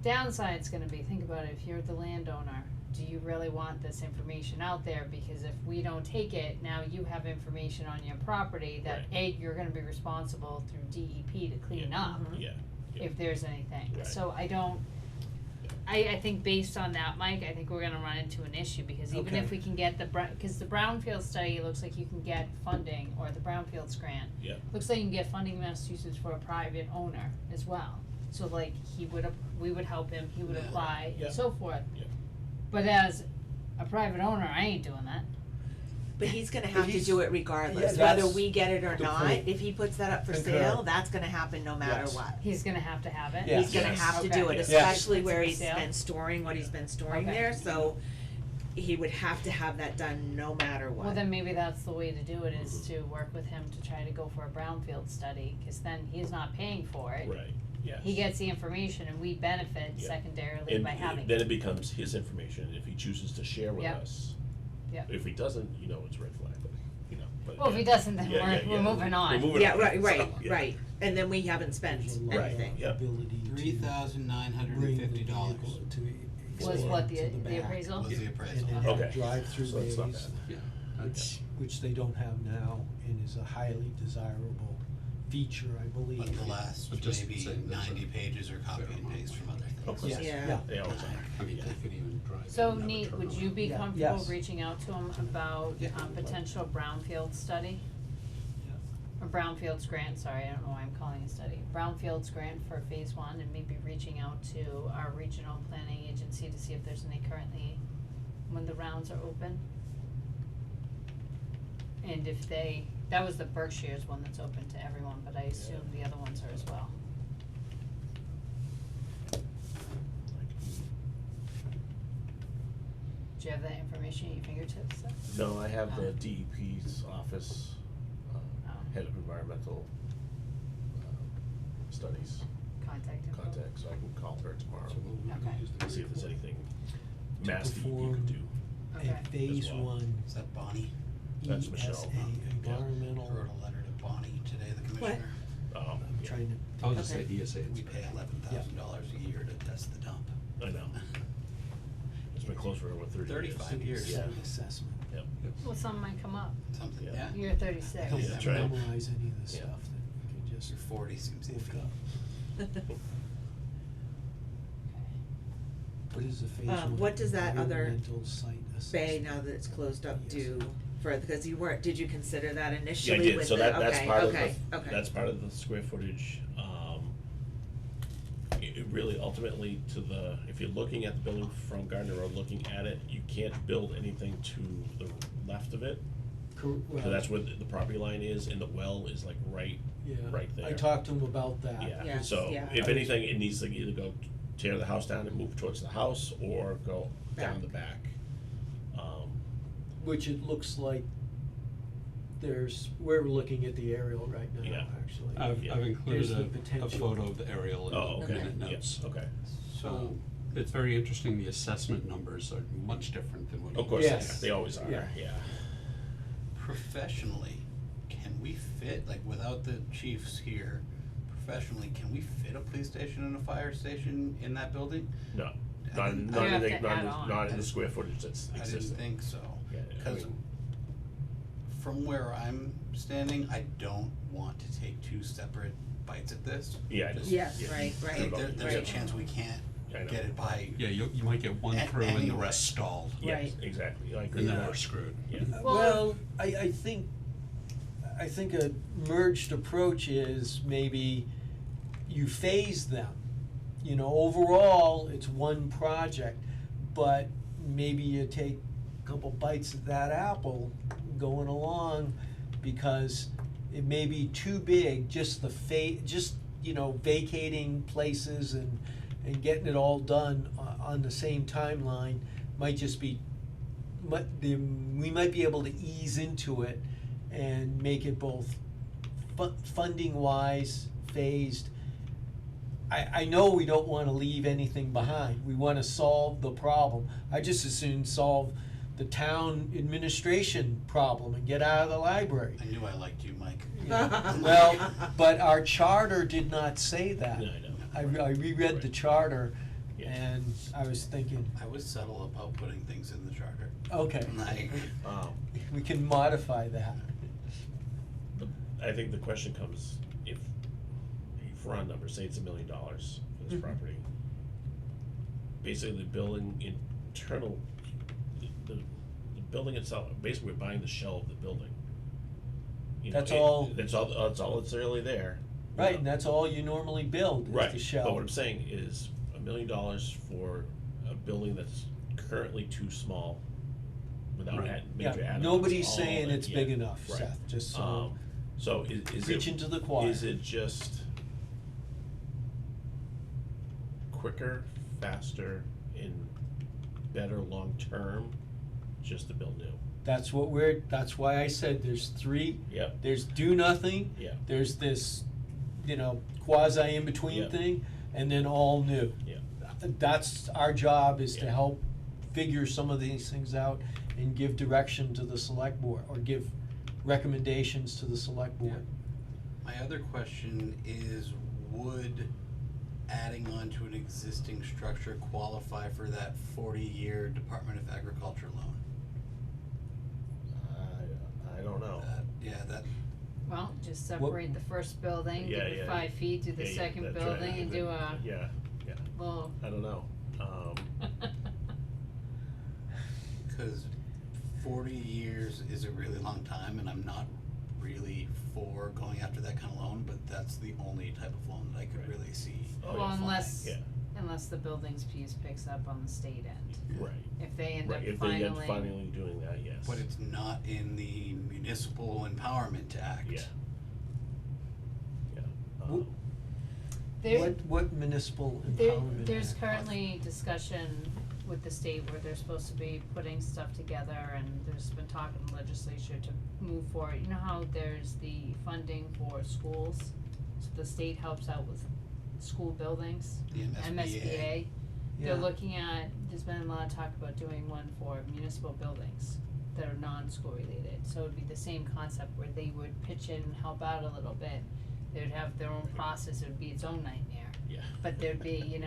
Downside's gonna be, think about it, if you're the landowner, do you really want this information out there? Because if we don't take it, now you have information on your property that Right. A, you're gonna be responsible through DEP to clean up Yeah. Yeah. if there's anything. Right. So I think based on that, Mike, I think we're gonna run into an issue, because even Okay. if we can get cause the brownfield study, it looks like you can get funding, or the brownfields grant. Yeah. Looks like you can get funding in Massachusetts for a private owner as well. So like, we would help him, he would Yeah. apply, Yeah. and so forth. Yeah. But as a private owner, I ain't doing that. But he's gonna But have to he's- do it regardless, yeah, whether that's we get it or the not, point. if he puts that up for Concur. sale, that's gonna happen no matter Yes. what. He's gonna have to have it. Yeah. He's gonna Yes. have to Okay. do it, Yes. especially It's where for he's sale? been storing what he's been storing Okay. there, so he would have to have that done no matter what. Well, then maybe that's the way to do it, is to work with him to try to go for a brownfield study, cause then he's not paying for it. Right. Yes. He gets the information and we benefit Yeah. secondarily And by having then it. it becomes his information if he chooses to share with Yep. us. Yep. If he doesn't, you know, it's a red flag, but, you know, but. Well, if yeah. he doesn't, then Yeah, we're moving on. We're moving Yeah, on. right, right, So, yeah. right, and then we haven't spent There's a lot of anything. Yep. ability to bring the $3,950 vehicle to Was expand what to the back, appraisal? was the and appraisal. then have Okay. drive-through So it's not bays, bad. which they don't have now, and is a highly desirable feature, I believe. But the last But just maybe saying that's 90 pages are copy and paste from other things. Okay. Yes, Yeah. yeah. They always are. I mean, they could even drive. So in and have a Nate, would turnaround. you be Yeah. comfortable Yes. reaching out to him about Yeah. potential brownfield study? Or brownfields grant, sorry, I don't know why I'm calling it a study. Brownfields grant for phase one, and maybe reaching out to our regional planning agency to see if there's any currently, when the rounds are open. And if that was the Berkshire's one that's open to everyone, but I assume the other ones are as well. Do you have that information at your fingertips, Seth? No, I have the Oh. DEP's office, Oh. head of environmental, studies Contact info? contact, so I can call her tomorrow. So we'll Okay. use the See if there's anything To Mass DEP perform could do. Okay. A phase As well. one Is that Bonnie? That's Michelle. ESA environmental, I wrote a letter to Bonnie today, the commissioner. Oh, I'm yeah. trying to. I was just Okay. saying, ESA We pay $11,000 a year to test the dump. I know. It's been closed for over 30 years. 35 years. Yeah. Assessment. Yep. Well, something might come up. Something, Yeah. yeah. You're I 36. don't Yeah, that's right. memorize any of the Yeah. stuff that you can just Your 40 seems look iffy. up. What is the phase one? What does that other environmental site assessment? Bay, now that it's closed up, do for, because you weren't, did you consider that Yeah, initially I with the, did, so that's okay, part of okay, the, okay. that's part of the square footage, it really ultimately to the, if you're looking at the building from Gardner Road, looking at it, you can't build anything to the left of it, Cor- so well, that's where the property line is, and the well is like right yeah, there. I talked to him about that. Yeah, Yes, so yeah. if anything, it needs to either go tear the house down and move towards the house, or go down Back. the back. Which it looks like we're looking at the aerial right now, Yeah. actually. I've Yeah. I've included There's the a potential. photo of the aerial Oh, in okay, the yeah, notes. okay. So, it's very interesting, the assessment numbers are much different than what you. Of course, Yes. they always are, Yeah. yeah. Professionally, can we fit, like, without the chiefs here, professionally, can we fit a police station and a fire station in that building? No, I not, didn't- not You in have the, to not add in, on. not in the square footage that's I didn't existing. think so. Yeah, I 'Cause mean- from where I'm standing, I don't want to take two separate bites at this. Yeah, I just, Yes, yeah, right, you- right. you- There's a Right. chance we can't I know. get it by, Yeah, you might get one A- through and the anyway. rest stalled, Yes, Right. exactly, I agree and with then that. we're screwed. Yeah, Well, I think a merged approach is maybe you phase them. You know, overall, it's one project, but maybe you take a couple bites of that apple going along, because it may be too big, just vacating places and getting it all done on the same timeline might just be, we might be able to ease into it and make it both funding wise, phased. I know we don't wanna leave anything behind, we wanna solve the problem. I just as soon solve the town administration problem and get out of the library. I knew I liked you, Mike. Well, but our charter did not say that. Yeah, I know. I reread the Right. charter, Yeah. and I was thinking, I was subtle about putting things in the charter. okay, Like, we can modify that. I think the question comes, if round number, say it's $1 million for this Mhm. property. Basically, the building internal, the building itself, basically we're buying the shell of the building. You know, That's all- That's all that's really there. you Right, know. and that's all you normally build, is Right, the shell. but what I'm saying is $1 million for a building that's currently too small without Right. major Yeah, add-ons. nobody's all saying that- it's yeah, big enough, right. Seth, just so, So is preaching it, to the choir. is it just quicker, faster, and better long-term, just to build new? That's why I said there's three, Yep, there's do nothing, yeah, there's this, quasi in-between Yeah. thing, and then all new. yeah, That's our job, is to Yeah. help figure some of these things out and give direction to the select board, or give recommendations to the select board. my other question is, would adding on to an existing structure qualify for that 40-year Department of Agriculture loan? I don't know. That, Well, just separate the first building, give Yeah, it yeah. 5 feet, do the Yeah, yeah, second that's right. building and do a Yeah, yeah, little. I don't know, cause 40 years is a really long time, and I'm not really for going after that kind of loan, but that's the only type of loan that I could Right. really see. Oh, Well, yeah. unless, yeah, unless the buildings piece picks up on the state end. right, If they end up right, if they end up finally doing that, yes. But it's not in the Municipal Empowerment Act. Yeah. Yeah, Wh- There, What municipal there, empowerment there's act? currently discussion with the state where they're supposed to be putting stuff together, and there's been talk in the legislature to move forward. You know how there's the funding for schools, so the state helps out with school buildings, The MSBA. Yeah. They're looking at, there's been a lot of talk about doing one for municipal buildings that are non-school related, so it'd be the same concept where they would pitch in and help out a little bit. They would have their own process, it would be its own nightmare, yeah. but there'd be,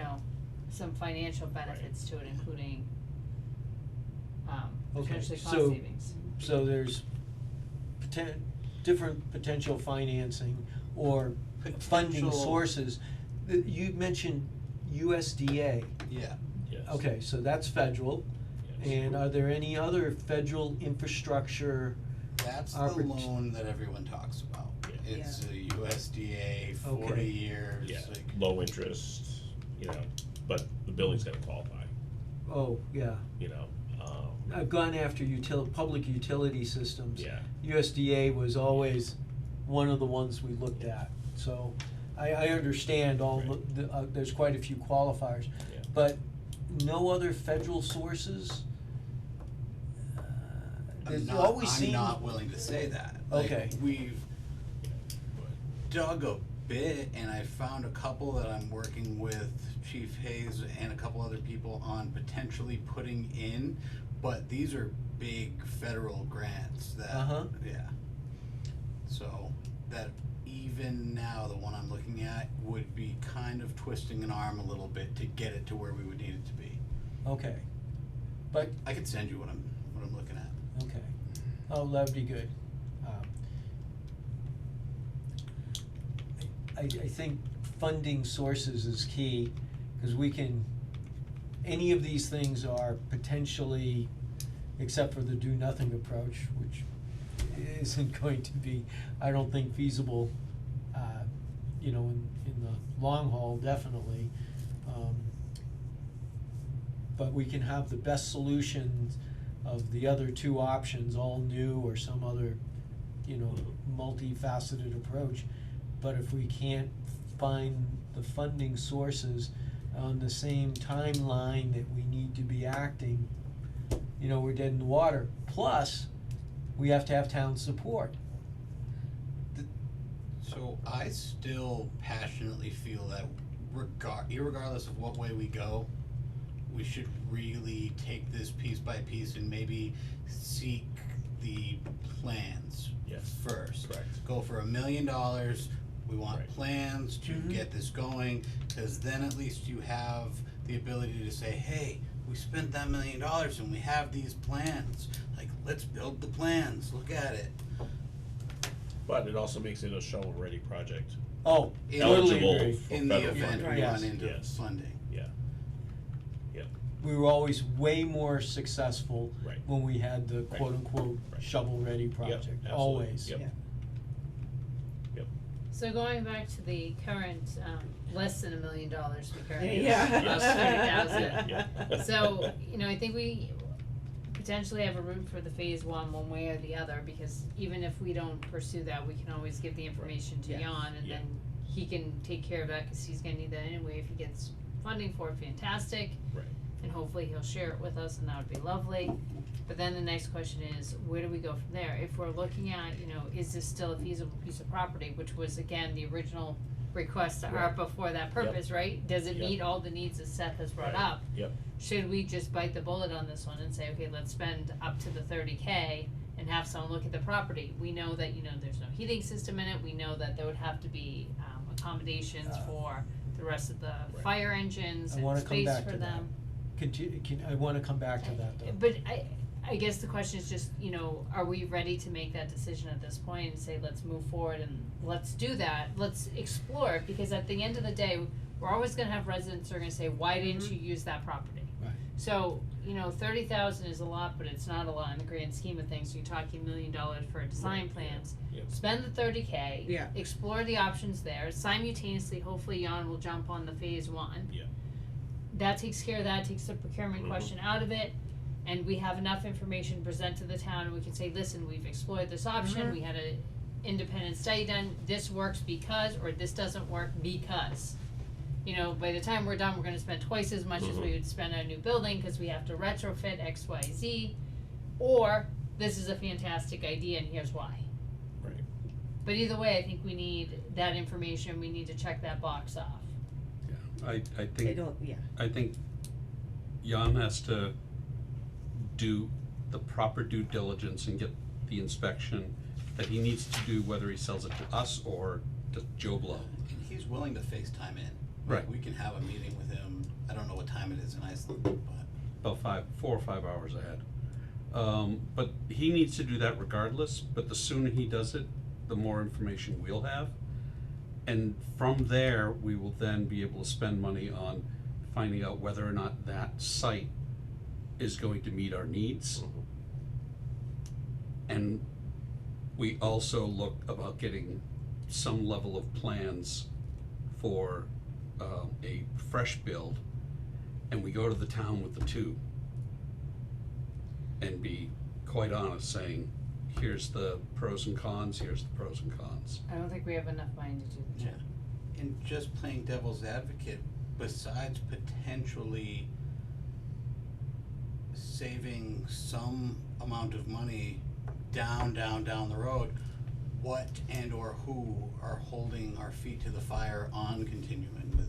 some financial benefits to it, including, Okay, potentially cost so- savings. So there's different potential financing or funding Potential- sources. You mentioned USDA, Yeah, Yes. okay, so that's federal. Yes. And are there any other federal infrastructure? that's the loan that everyone talks about. Yeah. It's a USDA, 40 Okay. years, Yeah, like, low interest, but the building's gotta qualify, Oh, yeah, I've gone after public utility systems. yeah, USDA was always one of the ones we looked at, so I understand Right. there's quite a few qualifiers. yeah. But no other federal sources? There's always I'm seemed. not willing to say that. Okay. We've dug a bit, and I found a couple that I'm working with Chief Hayes and a couple other people on potentially putting in, but these are big federal grants that, yeah. So, that even now, the one I'm looking at would be kind of twisting an arm a little bit to get it to where we would need it to be. Okay. But, I could send you what I'm looking at. okay. Oh, that'd be good. I think funding sources is key, cause we can, any of these things are potentially, except for the do-nothing approach, which isn't going to be, I don't think feasible, you know, in the long haul, definitely. But we can have the best solutions of the other two options, all new or some other, you know, multifaceted approach. But if we can't find the funding sources on the same timeline that we need to be acting, you know, we're dead in the water. Plus, we have to have town support. So I still passionately feel that irregardless of what way we go, we should really take this piece by piece and maybe seek the plans Yes. first. Correct. Go for $1 million, we want Right. plans to get this going, cause then at least you have the ability to say, hey, we spent that $1 million and we have these plans, like, let's build the plans, look at it. But it also makes it a shovel-ready project. Oh, In- totally Eligible agree. for In the federal event funding. we Yes. run into Yes. funding. Yeah. We were always way more successful Right. when we had the Right. quote-unquote Right. shovel-ready project, absolutely. always. Yep. Yeah. So going back to the current, less than $1 million we currently Yeah. have, about $30,000. Yeah. So, you know, I think we potentially have a route for the phase one way or the other, because even if we don't pursue that, we can always give the information to Yes. Jan, and Yeah. then he can take care of that, cause he's gonna need that anyway. If he gets funding for it, fantastic. Right. And hopefully he'll share it with us, and that would be lovely. But then the next question is, where do we go from there? If we're looking at, you know, is this still a feasible piece of property, which was again the original request to Right. ARPA for that purpose, right? Does it Yep. meet all the needs that Seth has brought Right. up? Yep. Should we just bite the bullet on this one and say, okay, let's spend up to the $30K and have someone look at the property? We know that, you know, there's no heating system in it, we know that there would have to be accommodations for the rest of the Right. fire engines I and wanna come space back for to that. them. I wanna come back to that though. But I guess the question is just, you know, are we ready to make that decision at this point and say, let's move forward and let's do that, let's explore it, because at the end of the day, we're always gonna have residents who are gonna say, why didn't you use that property? Right. So, you know, 30,000 is a lot, but it's not a lot in the grand scheme of things. You're talking $1 million for design Right, yeah, plans. yeah. Spend the 30K. Yeah. Explore the options there. Simultaneously, hopefully Jan will jump on the phase one. Yeah. That takes care of that, takes the procurement Mhm. question out of it, and we have enough information to present to the town, and we can say, listen, we've explored this option, Mhm. we had a independent study done, this works because, or this doesn't work because. You know, by the time we're done, we're gonna spend twice as much as we Mhm. would spend on a new building, cause we have to retrofit X, Y, Z, or this is a fantastic idea and here's why. Right. But either way, I think we need that information, we need to check that box off. I They think, don't, yeah. I think Jan has to do the proper due diligence and get the inspection that he needs to do, whether he sells it to us or to Joe Blow. And he's willing to FaceTime in. Right. We can have a meeting with him, I don't know what time it is in Iceland, but. About 4 or 5 hours ahead. But he needs to do that regardless, but the sooner he does it, the more information we'll have. And from there, we will then be able to spend money on finding out whether or not that site is going to meet our needs. Mhm. And we also look about getting some level of plans for a fresh build, and we go to the town with the two and be quite honest, saying, here's the pros and cons, here's the pros and cons. I don't think we have enough money to do the job. And just playing devil's advocate, besides potentially saving some amount of money down the road, what and or who are holding our feet to the fire on continuing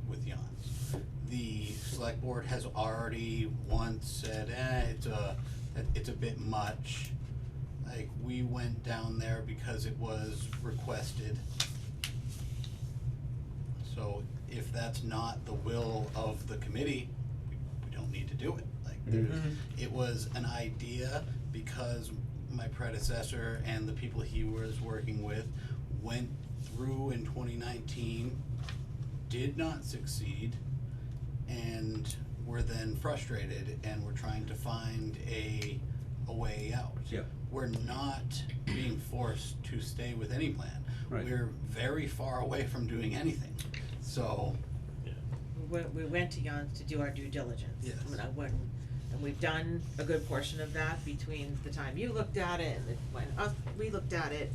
with Jans. The select board has already once said, it's a bit much. Like, we went down there because it was requested. So if that's not the will of the committee, we don't need to do it. Like, it was an idea because my predecessor and the people he was working with went through in 2019, did not succeed, and were then frustrated and were trying to find a way out. Yeah. We're not being forced to stay with any plan. Right. We're very far away from doing anything. So, We went to Jans to do our due diligence. Yes. And we've done a good portion of that between the time you looked at it and we looked at it.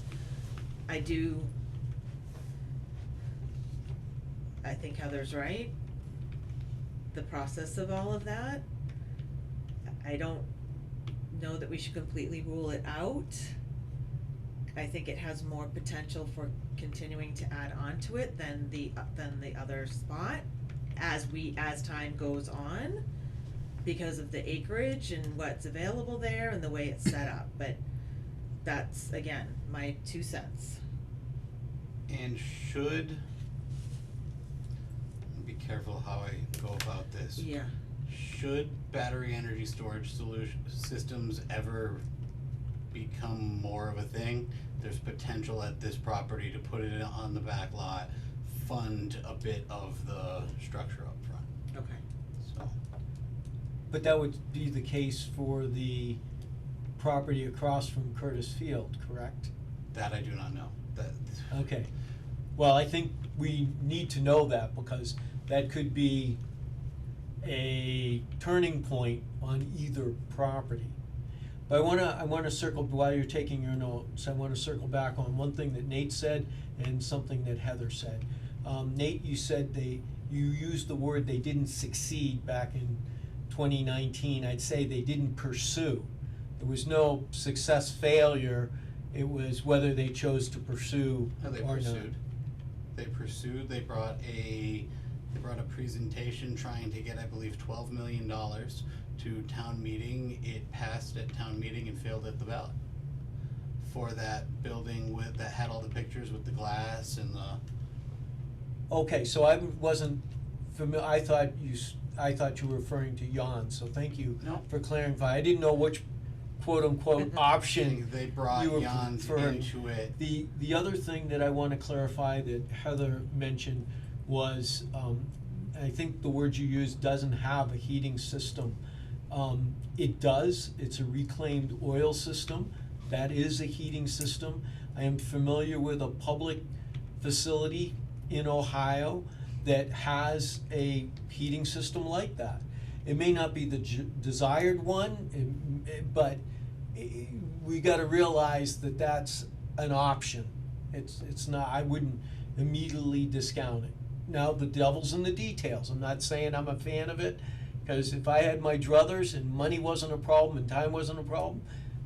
I think Heather's right. The process of all of that, I don't know that we should completely rule it out. I think it has more potential for continuing to add on to it than the other spot as time goes on, because of the acreage and what's available there and the way it's set up, but that's, again, my 2 cents. and be careful how I go about this. Yeah. Should battery energy storage systems ever become more of a thing, there's potential at this property to put it on the back lot, fund a bit of the structure up front, Okay. so. But that would be the case for the property across from Curtis Field, correct? That I do not know, that, Okay. Well, I think we need to know that because that could be a turning point on either property. But I wanna circle, while you're taking your notes, I wanna circle back on one thing that Nate said and something that Heather said. Nate, you said you used the word they didn't succeed back in 2019. I'd say they didn't pursue. There was no success failure, it was whether they chose to pursue no, they or not. pursued, they brought a presentation trying to get, I believe, $12 million to town meeting. It passed at town meeting and failed at the ballot for that building that had all the pictures with the glass and the. Okay, so I wasn't familiar, I thought you were referring to Jan, so thank you No. for clarifying. I didn't know which quote-unquote option They brought you were Jans preferring. into it. The other thing that I wanna clarify that Heather mentioned was, I think the word you used, doesn't have a heating system. It does, it's a reclaimed oil system, that is a heating system. I am familiar with a public facility in Ohio that has a heating system like that. It may not be the desired one, but we gotta realize that that's an option. It's not, I wouldn't immediately discount it. Now, the devil's in the details. I'm not saying I'm a fan of it, because if I had my druthers and money wasn't a problem and time wasn't a problem,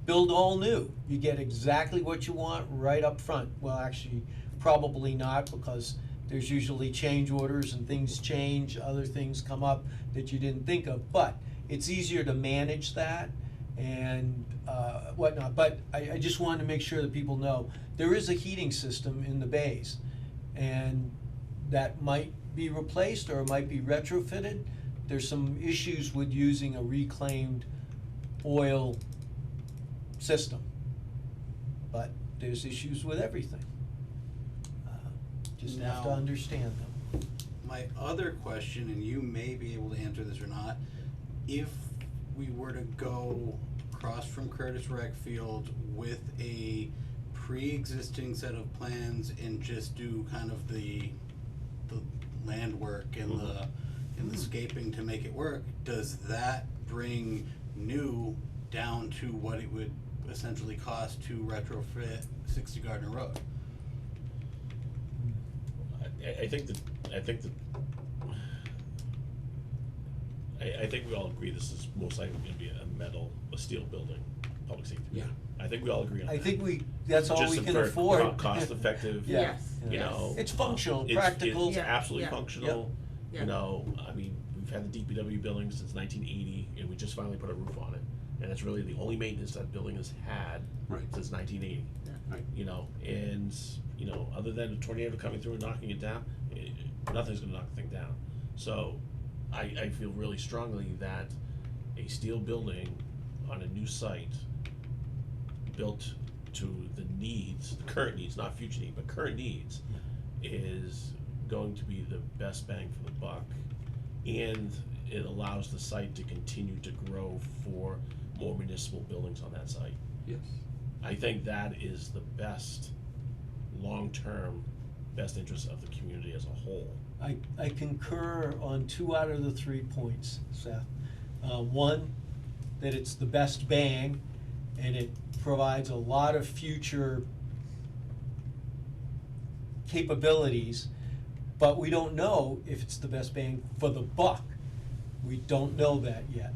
build all new. You get exactly what you want right up front. Well, actually, probably not, because there's usually change orders and things change, other things come up that you didn't think of. But it's easier to manage that and whatnot. But I just wanted to make sure that people know there is a heating system in the bays, and that might be replaced or it might be retrofitted. There's some issues with using a reclaimed oil system, but there's issues with everything. Just have to Now- understand them. My other question, and you may be able to answer this or not, if we were to go across from Curtis Rec Field with a pre-existing set of plans and just do kind of the land work and the scaping to make it work, does that bring new down to what it would essentially cost to retrofit 60 Gardner Road? I think we all agree this is most likely gonna be a steel building. public safety. Yeah. I think we all agree on that. I think that's all we Just can for afford. cost effective, Yeah. Yes. you Yeah. know. It's functional, it's practical. It's Yeah, absolutely yeah. functional, Yeah. you know, I mean, we've had the DPW building since 1980, and we just finally put a roof on it. And that's really the only maintenance that building has had Right. since 1980. Yeah. Right. You know, and, you know, other than a tornado coming through and knocking it down, nothing's gonna knock the thing down. So, I feel really strongly that a steel building on a new site built to the needs, the current needs, not future needs, but current needs, is going to be the best bang for the buck. And it allows the site to continue to grow for more municipal buildings on that site. Yes. I think that is the best, long-term, best interest of the community as a whole. I concur on 2 out of the 3 points, Seth. One, that it's the best bang, and it provides a lot of future capabilities, but we don't know if it's the best bang for the buck. We don't know that yet.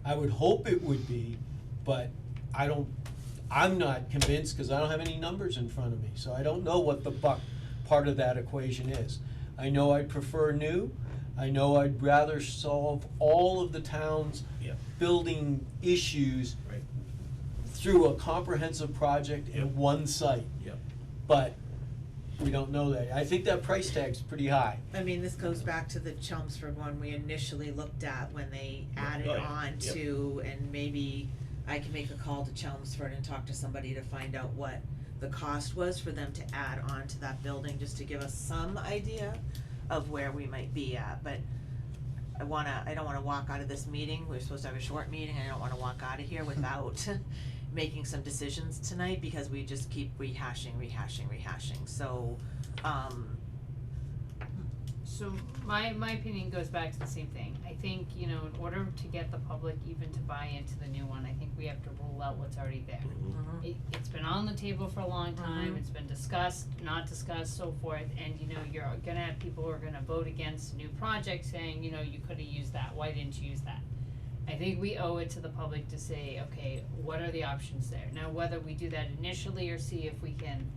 I would hope it would be, but I'm not convinced, because I don't have any numbers in front of me, so I don't know what the buck part of that equation is. I know I'd prefer new. I know I'd rather solve all of the town's Yep. building issues Right. through a comprehensive project Yep. in one site, Yep. but we don't know that. I think that price tag's pretty high. I mean, this goes back to the Chelmsford one we initially looked at when they added Oh, yeah. on Yep. to, and maybe I can make a call to Chelmsford and talk to somebody to find out what the cost was for them to add on to that building, just to give us some idea of where we might be at, but I don't wanna walk out of this meeting, we're supposed to have a short meeting, I don't wanna walk out of here without making some decisions tonight, because we just keep rehashing, so, So my opinion goes back to the same thing. I think, you know, in order to get the public even to buy into the new one, I think we have to rule out what's already there. It's been on the table for a long time, Mhm. it's been discussed, not discussed, so forth, and you know, you're gonna have people who are gonna vote against a new project saying, you know, you coulda used that, why didn't you use that? I think we owe it to the public to say, okay, what are the options there? Now, whether we do that initially or see if we can,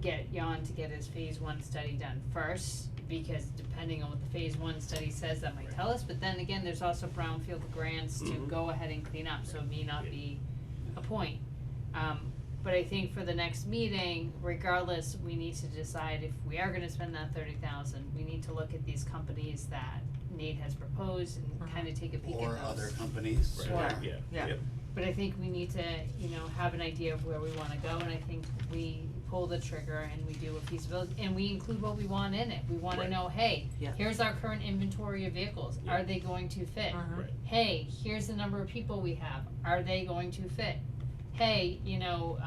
get Jan to get his phase 1 study done first, because depending on what the phase 1 study says, that might tell us, but then again, there's also brownfield grants to Mhm. go ahead and clean up, so it may not Yeah. be a point. But I think for the next meeting, regardless, we need to decide if we are gonna spend that 30,000, we need to look at these companies that Nate has proposed and kinda take a peek at those. Or other companies. Right. Sure. Yeah. Yeah. Yep. But I think we need to, you know, have an idea of where we wanna go, and I think we pull the trigger and we do a feasibility, and we include what we want in it. We wanna Right. know, hey, Yeah. here's our current inventory of vehicles, Yeah. are they going to fit? Mhm. Right. Hey, here's the number of people we have, are they going to fit? Hey, you know,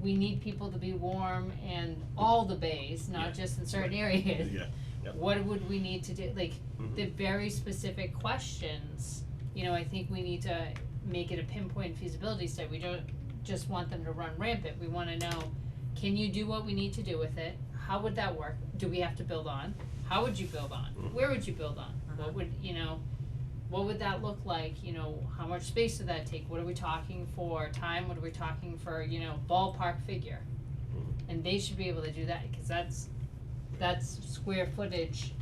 we need people to be warm in all the bays, Yeah. not just in certain Right. areas. Yeah. Yep. What would we need to do, like, Mhm. the very specific questions, you know, I think we need to make it a pinpoint feasibility study. We don't just want them to run rampant, we wanna know, can you do what we need to do with it? How would that work? Do we have to build on? How would you build on? Mhm. Where would you build on? What would, you know, what would that look like, you know, how much space would that take? What are we talking for time, what are we talking for, you know, ballpark figure? Mhm. And they should be able to do that, cause that's square footage,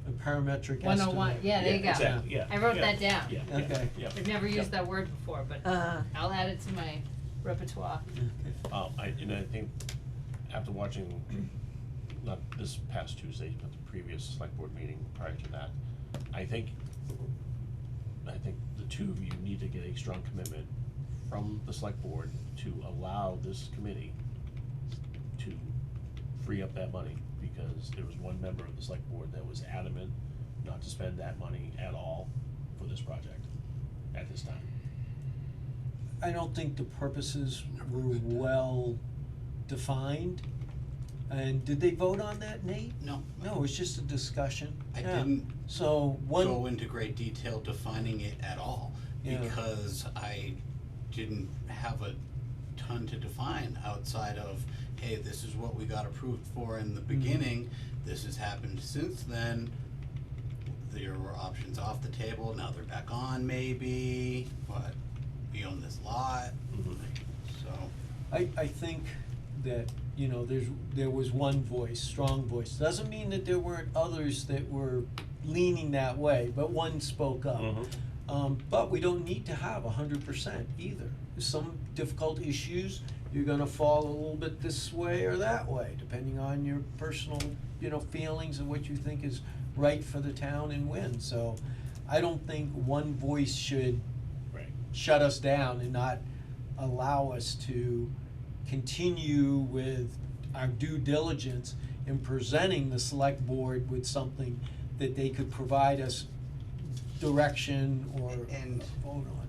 A parametric estimate. 101, yeah, there you go. Exactly, yeah. I wrote yeah, that down. Yeah, yeah, Okay. yeah. I've never used that word before, but I'll add it to my repertoire. Okay. I think after watching, not this past Tuesday, but the previous select board meeting prior to that, I think the two of you need to get a strong commitment from the select board to allow this committee to free up that money, because there was one member of the select board that was adamant not to spend that money at all for this project at this time. I don't think the purposes were well defined. And did they vote on that, Nate? No. No, it was just a discussion. I Yeah. didn't So go one, into great detail defining it at all, Yeah. because I didn't have a ton to define outside of, hey, this is what we got approved for in the beginning, this has happened since then, there were options off the table, now they're back on maybe, but we own this lot, so. I think that, you know, there was one voice, strong voice. Doesn't mean that there weren't others that were leaning that way, but one spoke up. But we don't need to have 100% either. Some difficult issues, you're gonna fall a little bit this way or that way, depending on your personal, you know, feelings and what you think is right for the town and win. So I don't think one voice should Right. shut us down and not allow us to continue with our due diligence in presenting the select board with something that they could provide us direction or And- vote on.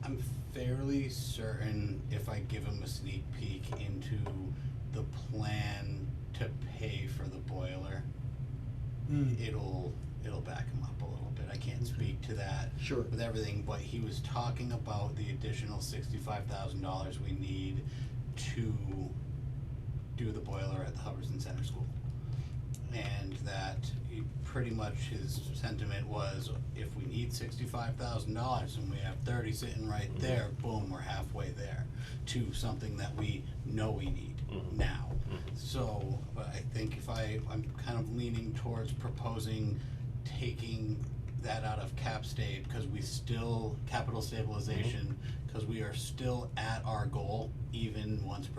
I'm fairly certain if I give him a sneak peek into the plan to pay for the boiler, it'll back him up a little bit. I can't speak to that Sure. with everything, but he was talking about the additional $65,000 we need to do the boiler at the Hubbardson Center School. And that pretty much his sentiment was, if we need $65,000 and we have 30 sitting right there, boom, we're halfway there to something that we know we need now. So, but I think I'm kind of leaning towards proposing taking that out of capital stabilization, cause we are still at our goal, even once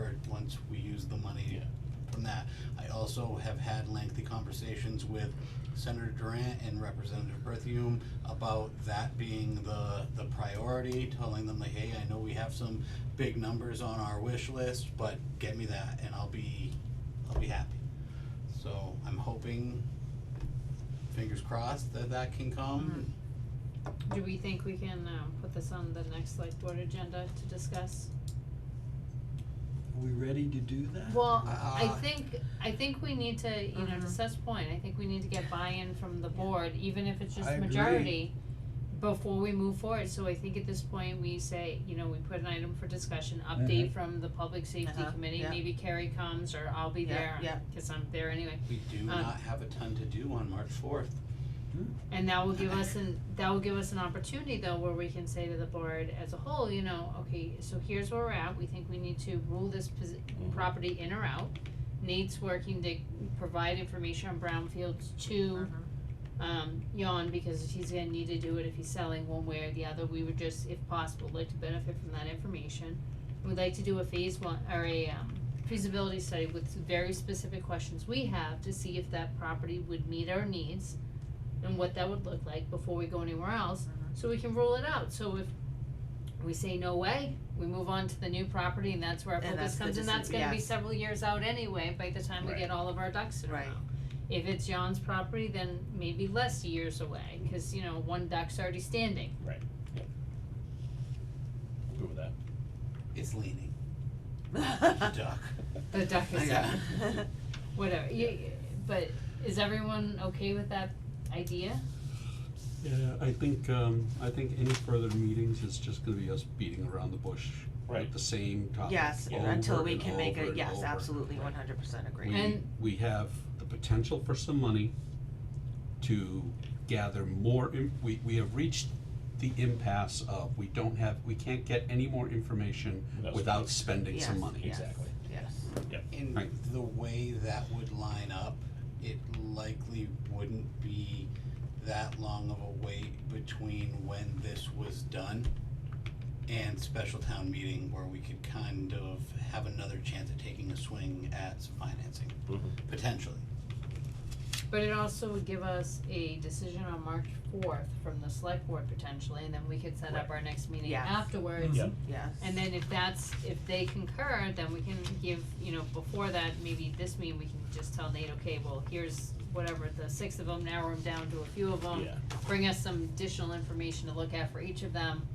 we use the money from that. I also have had lengthy conversations with Senator Durant and Representative Berthium about that being the priority, telling them like, hey, I know we have some big numbers on our wish list, but get me that and I'll be happy. So I'm hoping, fingers crossed, that can come. Do we think we can, put this on the next select board agenda to discuss? Are we ready to do that? Well, Uh, I think we need to, you know, to Seth's point, I think we need to get buy-in from the board, even if it's just I agree. majority, before we move forward. So I think at this point, we say, you know, we put an item for discussion, update from the public safety Uh-huh, committee, yeah. maybe Carrie comes, or I'll be Yeah, there, yeah. cause I'm there anyway. We do not have a ton to do on March 4th. And that will give us an opportunity though, where we can say to the board as a whole, you know, okay, so here's where we're at, we think we need to rule this property in or out. Nate's working to provide information on brownfields to, Jan, because he's gonna need to do it if he's selling one way or the other. We would just, if possible, like to benefit from that information. We'd like to do a phase one, or a, feasibility study with very specific questions we have to see if that property would meet our needs and what that would look like before we go anywhere else, so we can rule it out. So if we say no way, we move on to the new property and that's where our And focus that's the comes, and that's gonna be yes. several years out anyway, by the time we Right. get all of our ducks in a row. Right. If it's Jan's property, then maybe less years away, cause you know, one duck's already standing. Right, yep. Good with that. It's leaning. Duck. The duck is, Yeah. whatever, but is everyone okay with that idea? Yeah, I think any further meetings is just gonna be us beating around the bush Right. with the same topic Yes, over until we and can make over a, and yes, over. absolutely, 100% agree. And- We have the potential for some money to gather more, we have reached the impasse of, we can't get any more information without spending some Yes, money. yes. Exactly. Yes. And Right. the way that would line up, it likely wouldn't be that long of a wait between when this was done and special town meeting, where we could kind of have another chance at taking a swing at some financing, potentially. But it also would give us a decision on March 4th from the select board potentially, and then we could set up Right. our next meeting Yes. afterwards. Yep. Yes. And then if they concur, then we can give, you know, before that, maybe this meeting, we can just tell Nate, okay, well, here's whatever, the 6 of them, narrow them down to a few of them. Yeah. Bring us some additional information to look at for each of them.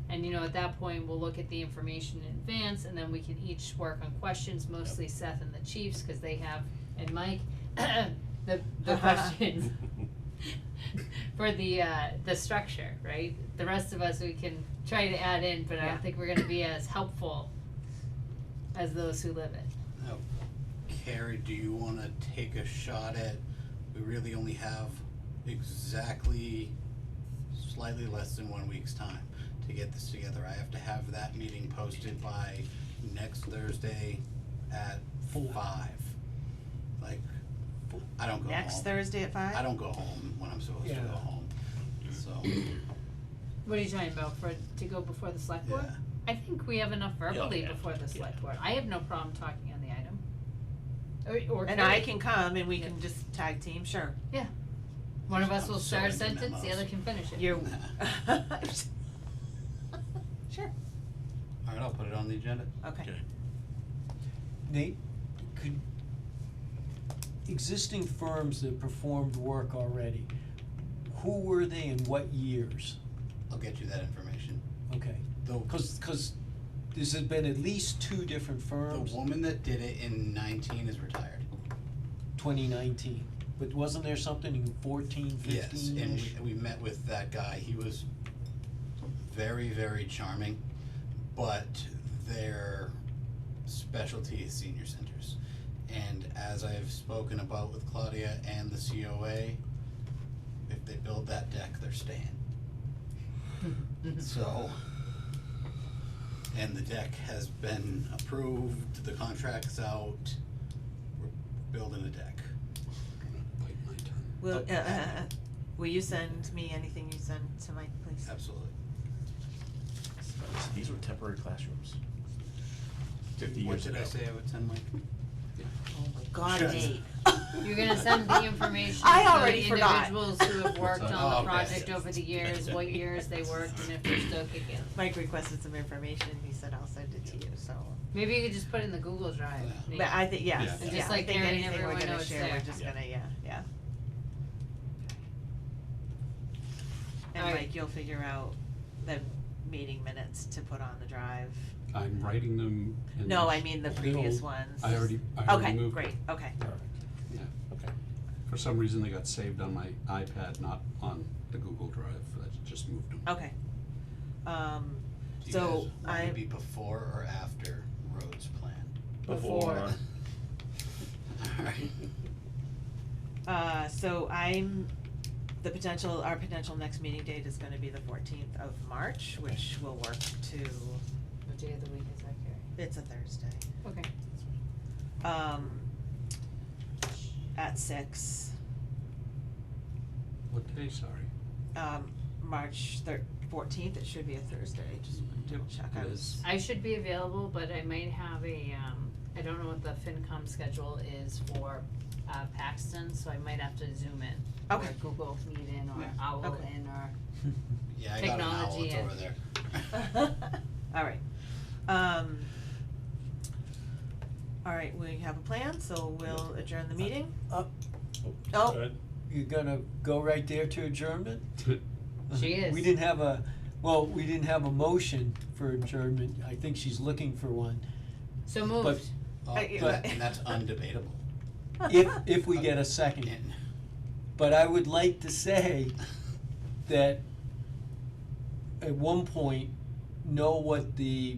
And you know, at that point, we'll look at the information in advance, and then we can each work on questions, mostly Seth and the chiefs, cause they have, and Mike, the questions for the structure, right? The rest of us, we can try to add in, but I Yeah. don't think we're gonna be as helpful as those who live it. Now, Carrie, do you wanna take a shot at, we really only have exactly slightly less than 1 week's time to get this together. I have to have that meeting posted by next Thursday at 5. Like, I don't go home. Next Thursday at 5? I don't go home when I'm supposed to Yeah. go home, so, What are you talking about, to go before the select board? yeah. I think we have enough verbally yeah, before the select yeah. board. I have no problem talking on the item. Or And Carrie. I can come and we can just tag team, sure. One of us I'm will so start a into sentence, the memos. other can finish it. You're. Sure, Alright, I'll put it on the agenda. okay. Okay. Nate, could, existing firms that performed work already, who were they and what years? I'll get you that information. Okay, The, cause there's been at least 2 different the firms, woman that did it in 19 is retired. 2019, but wasn't there something in 14, 15-ish? Yes, and we met with that guy. He was very, very charming, but their specialty is senior centers. And as I've spoken about with Claudia and the COA, if they build that deck, they're staying. So, and the deck has been approved, the contract's out, we're building a deck. Bite my tongue. Will you send me anything you send to Mike, please? Absolutely. These were temporary classrooms. 50 What years did ago. I say I would send Mike? Oh my God, Sure. Nate. You're gonna send the information I to already the forgot. individuals who have worked Oh, on the okay. project over the years, what years they worked, and if they're still kicking. Mike requested some information, he said I'll send it to you, so. Maybe you could just put it in the Google Drive. Yeah. Nate. But I think, yes, Yeah. And yeah, just I like think Karen, anything we're everyone gonna know it's share, there. we're just Yeah. gonna, yeah. And Alright. Mike, you'll figure out the meeting minutes to put on the drive. I'm writing them in. No, I mean the previous old- ones. I already Okay, moved. great, okay. Perfect. Yeah, Okay. for some reason they got saved on my iPad, not on the Google Drive, I just moved them. Okay. Do you So guys want I, to be before or after roads planned? Before. Alright. so our potential next meeting date is gonna be the 14th of March, which will work to, What day of the week is that, Carrie? it's a Thursday. Okay. At 6, What day, sorry? March 14th, it should be a Thursday, just double check. I It was- is. I should be available, but I might have I don't know what the FinCom schedule is for, Paxton, so I might have to Zoom in. Okay. Or Google Meet in, or Yeah. Owl Okay. in, or, Yeah, I got an owl, Technology it's and- over there. Alright, alright, we have a plan, so we'll adjourn the meeting. Oh. Go ahead. You're gonna go right there to adjournment? She is. We didn't have a motion for adjournment, I think she's looking for one. so moved. Oh, But- and that's undebatable. If we get a second. And But I would like to say that at one point, know what the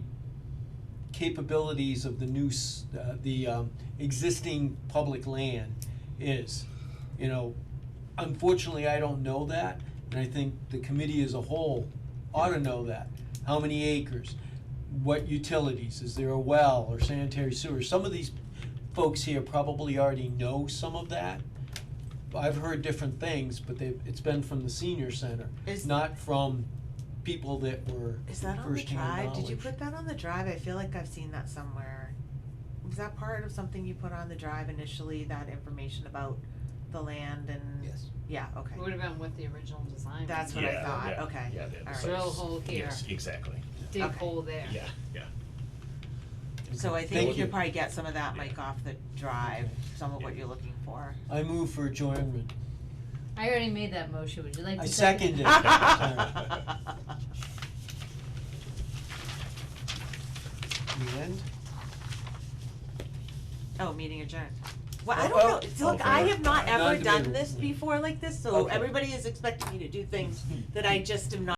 capabilities of the existing public land is. You know, unfortunately, I don't know that, and I think the committee as a whole ought to know that. How many acres? What utilities? Is there a well or sanitary sewer? Some of these folks here probably already know some of that. I've heard different things, but it's been from the senior center, Is- not from people that were Is that on the first-hand drive? Did you knowledge. put that on the drive? I feel like I've seen that somewhere. Was that part of something you put on the drive initially, that information about the land and? yes, Yeah, okay. It would have been with the original design. That's what I Yeah, thought, yeah, okay. Yeah, they had the Alright. Drill sites. hole here. Yes, exactly. Dig Okay. hole there. Yeah, yeah. So I think Thank you could you. probably get some of that, Mike, off the drive, some of what you're looking for. I move for adjournment. I already made that motion, would you like to I second? second it. The end? Oh, meeting adjourned. Well, I Oh, don't know, oh, so look, okay. I have not ever done Non-debatable. this before like this, so Okay. everybody is expecting me to do things that I just am not